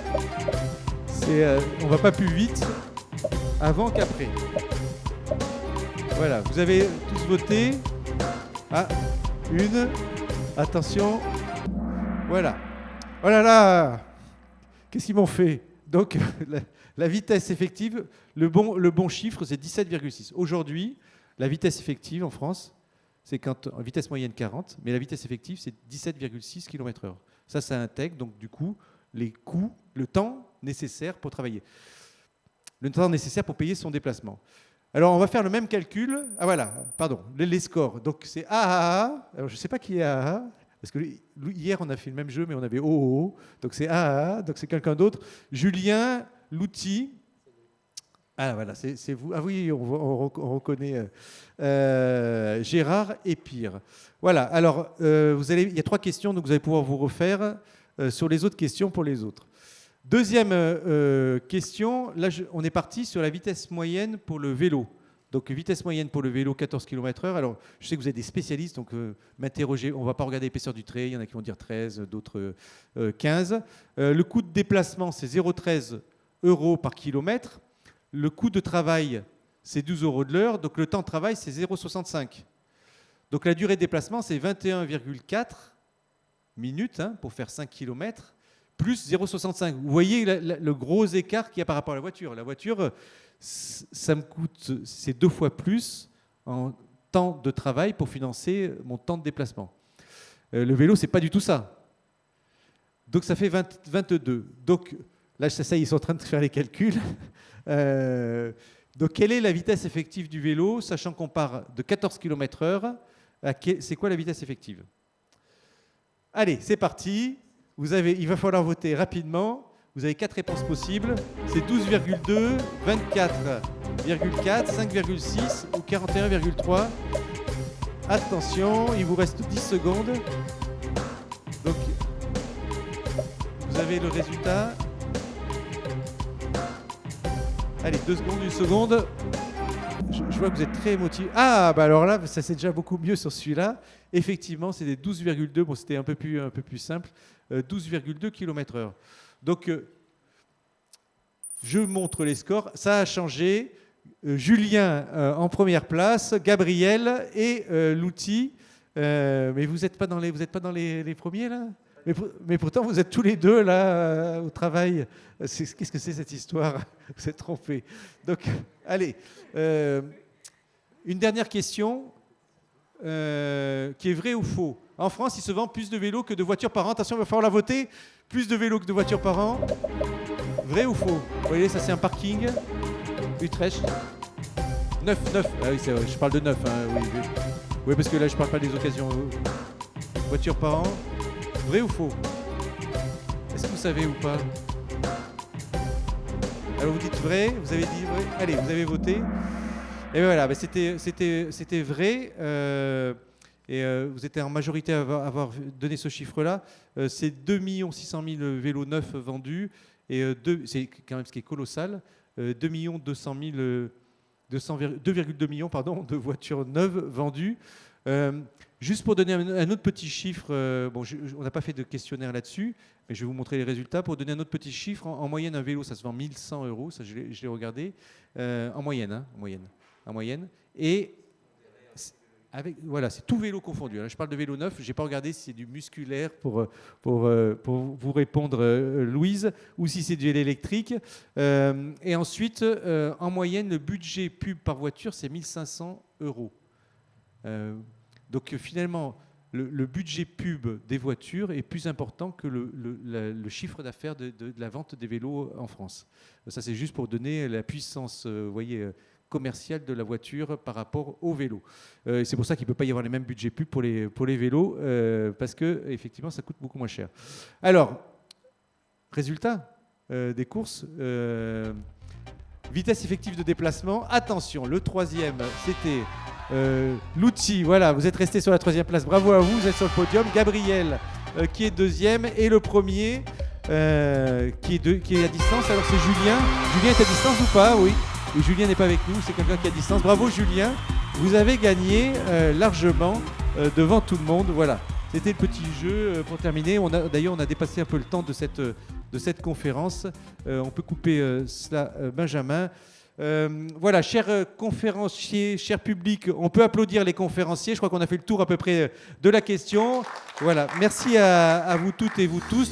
On ne va pas plus vite avant qu'après. Voilà, vous avez tous voté. Ah, une. Attention. Voilà. Oh là là, qu'est-ce qu'ils m'ont fait? Donc, la vitesse effective, le bon chiffre, c'est 17,6. Aujourd'hui, la vitesse effective en France, c'est quand en vitesse moyenne 40, mais la vitesse effective, c'est 17,6 km/h. Ça intègre donc du coup les coûts, le temps nécessaire pour travailler, le temps nécessaire pour payer son déplacement. Alors, on va faire le même calcul. Ah voilà, pardon, les scores. Donc, c'est AAA. Alors, je ne sais pas qui est AAA, parce que hier, on a fait le même jeu, mais on avait OOO. Donc, c'est AAA, donc c'est quelqu'un d'autre. Julien, l'outil. Ah voilà, c'est vous. Ah oui, on reconnaît Gérard et Pire. Voilà, alors, il y a 3 questions, donc vous allez pouvoir vous refaire sur les autres questions pour les autres. Deuxième question, là on est parti sur la vitesse moyenne pour le vélo. Donc vitesse moyenne pour le vélo, 14 km/h. Alors je sais que vous êtes des spécialistes, donc m'interrogez, on ne va pas regarder l'épaisseur du trait, il y en a qui vont dire 13, d'autres 15. Le coût de déplacement, c'est 0,13 € par kilomètre. Le coût de travail, c'est 12 € de l'heure, donc le temps de travail, c'est 0,65. Donc la durée de déplacement, c'est 21,4 minutes pour faire 5 km. Plus 0,65. Vous voyez le gros écart qu'il y a par rapport à la voiture. La voiture, ça me coûte, c'est 2 fois plus en temps de travail pour financer mon temps de déplacement. Le vélo, c'est pas du tout ça. Donc ça fait 22. Donc là, ça, ils sont en train de faire les calculs. Donc quelle est la vitesse effective du vélo, sachant qu'on part de 14 km/h, c'est quoi la vitesse effective? Allez, c'est parti. Il va falloir voter rapidement. Vous avez 4 réponses possibles. C'est 12,2, 24,4, 5,6 ou 41,3. Attention, il vous reste 10 secondes. Donc, vous avez le résultat. Allez, 2 secondes, 1 seconde. Je vois que vous êtes très motivé. Ah, bah alors là, ça c'est déjà beaucoup mieux sur celui-là. Effectivement, c'est des 12,2. Bon, c'était un peu plus simple. 12,2 km/h. Donc, Je montre les scores. Ça a changé. Julien en première place, Gabriel et Louti. Mais vous n'êtes pas dans les premiers là ? Mais pourtant, vous êtes tous les deux là au travail. Qu'est-ce que c'est cette histoire ? Vous êtes trompés. Donc, allez. Une dernière question qui est vraie ou faux ? En France, il se vend plus de vélos que de voitures par an. Attention, il va falloir la voter. Plus de vélos que de voitures par an. Vrai ou faux ? Vous voyez, ça c'est un parking. Utrecht. 9. Ah oui, je parle de 9. Hein, oui, parce que là, je parle pas des occasions. Voitures par an. Vrai ou faux ? Est-ce que vous savez ou pas ? Alors vous dites vrai, vous avez dit vrai. Allez, vous avez voté. Et voilà, bah c'était vrai. Vous étiez en majorité à avoir donné ce chiffre-là. C'est 2 600 000 vélos neufs vendus. Et c'est quand même ce qui est colossal. 2,2 millions de voitures neuves vendues. Juste pour donner un autre petit chiffre, on n'a pas fait de questionnaire là-dessus, mais je vais vous montrer les résultats. Pour donner un autre petit chiffre, en moyenne, un vélo, ça se vend 1 100 €, ça je l'ai regardé, en moyenne. Et voilà, c'est tout vélo confondu. Là, je parle de vélo neuf, je n'ai pas regardé si c'est du musculaire pour vous répondre, Louise, ou si c'est du vélo électrique. Et ensuite, en moyenne, le budget pub par voiture, c'est 1 500 €. Donc finalement, le budget pub des voitures est plus important que le chiffre d'affaires de la vente des vélos en France. Ça, c'est juste pour donner la puissance, commerciale de la voiture par rapport au vélo. C'est pour ça qu'il ne peut pas y avoir les mêmes budgets pub pour les vélos, parce que effectivement, ça coûte beaucoup moins cher. Alors, résultat des courses. Vitesse effective de déplacement. Attention, le troisième, c'était Louti. Voilà, vous êtes resté sur la troisième place. Bravo à vous, vous êtes sur le podium. Gabriel, qui est deuxième. Et le premier, qui est à distance. Alors, c'est Julien. Julien est à distance ou pas ? Oui. Et Julien n'est pas avec nous, c'est quelqu'un qui est à distance. Bravo, Julien. Vous avez gagné largement devant tout le monde. Voilà. C'était le petit jeu pour terminer. D'ailleurs, on a dépassé un peu le temps de cette conférence. On peut couper cela, Benjamin. Voilà, chers conférenciers, chers publics, on peut applaudir les conférenciers. Je crois qu'on a fait le tour à peu près de la question. Voilà, merci à vous toutes et vous tous.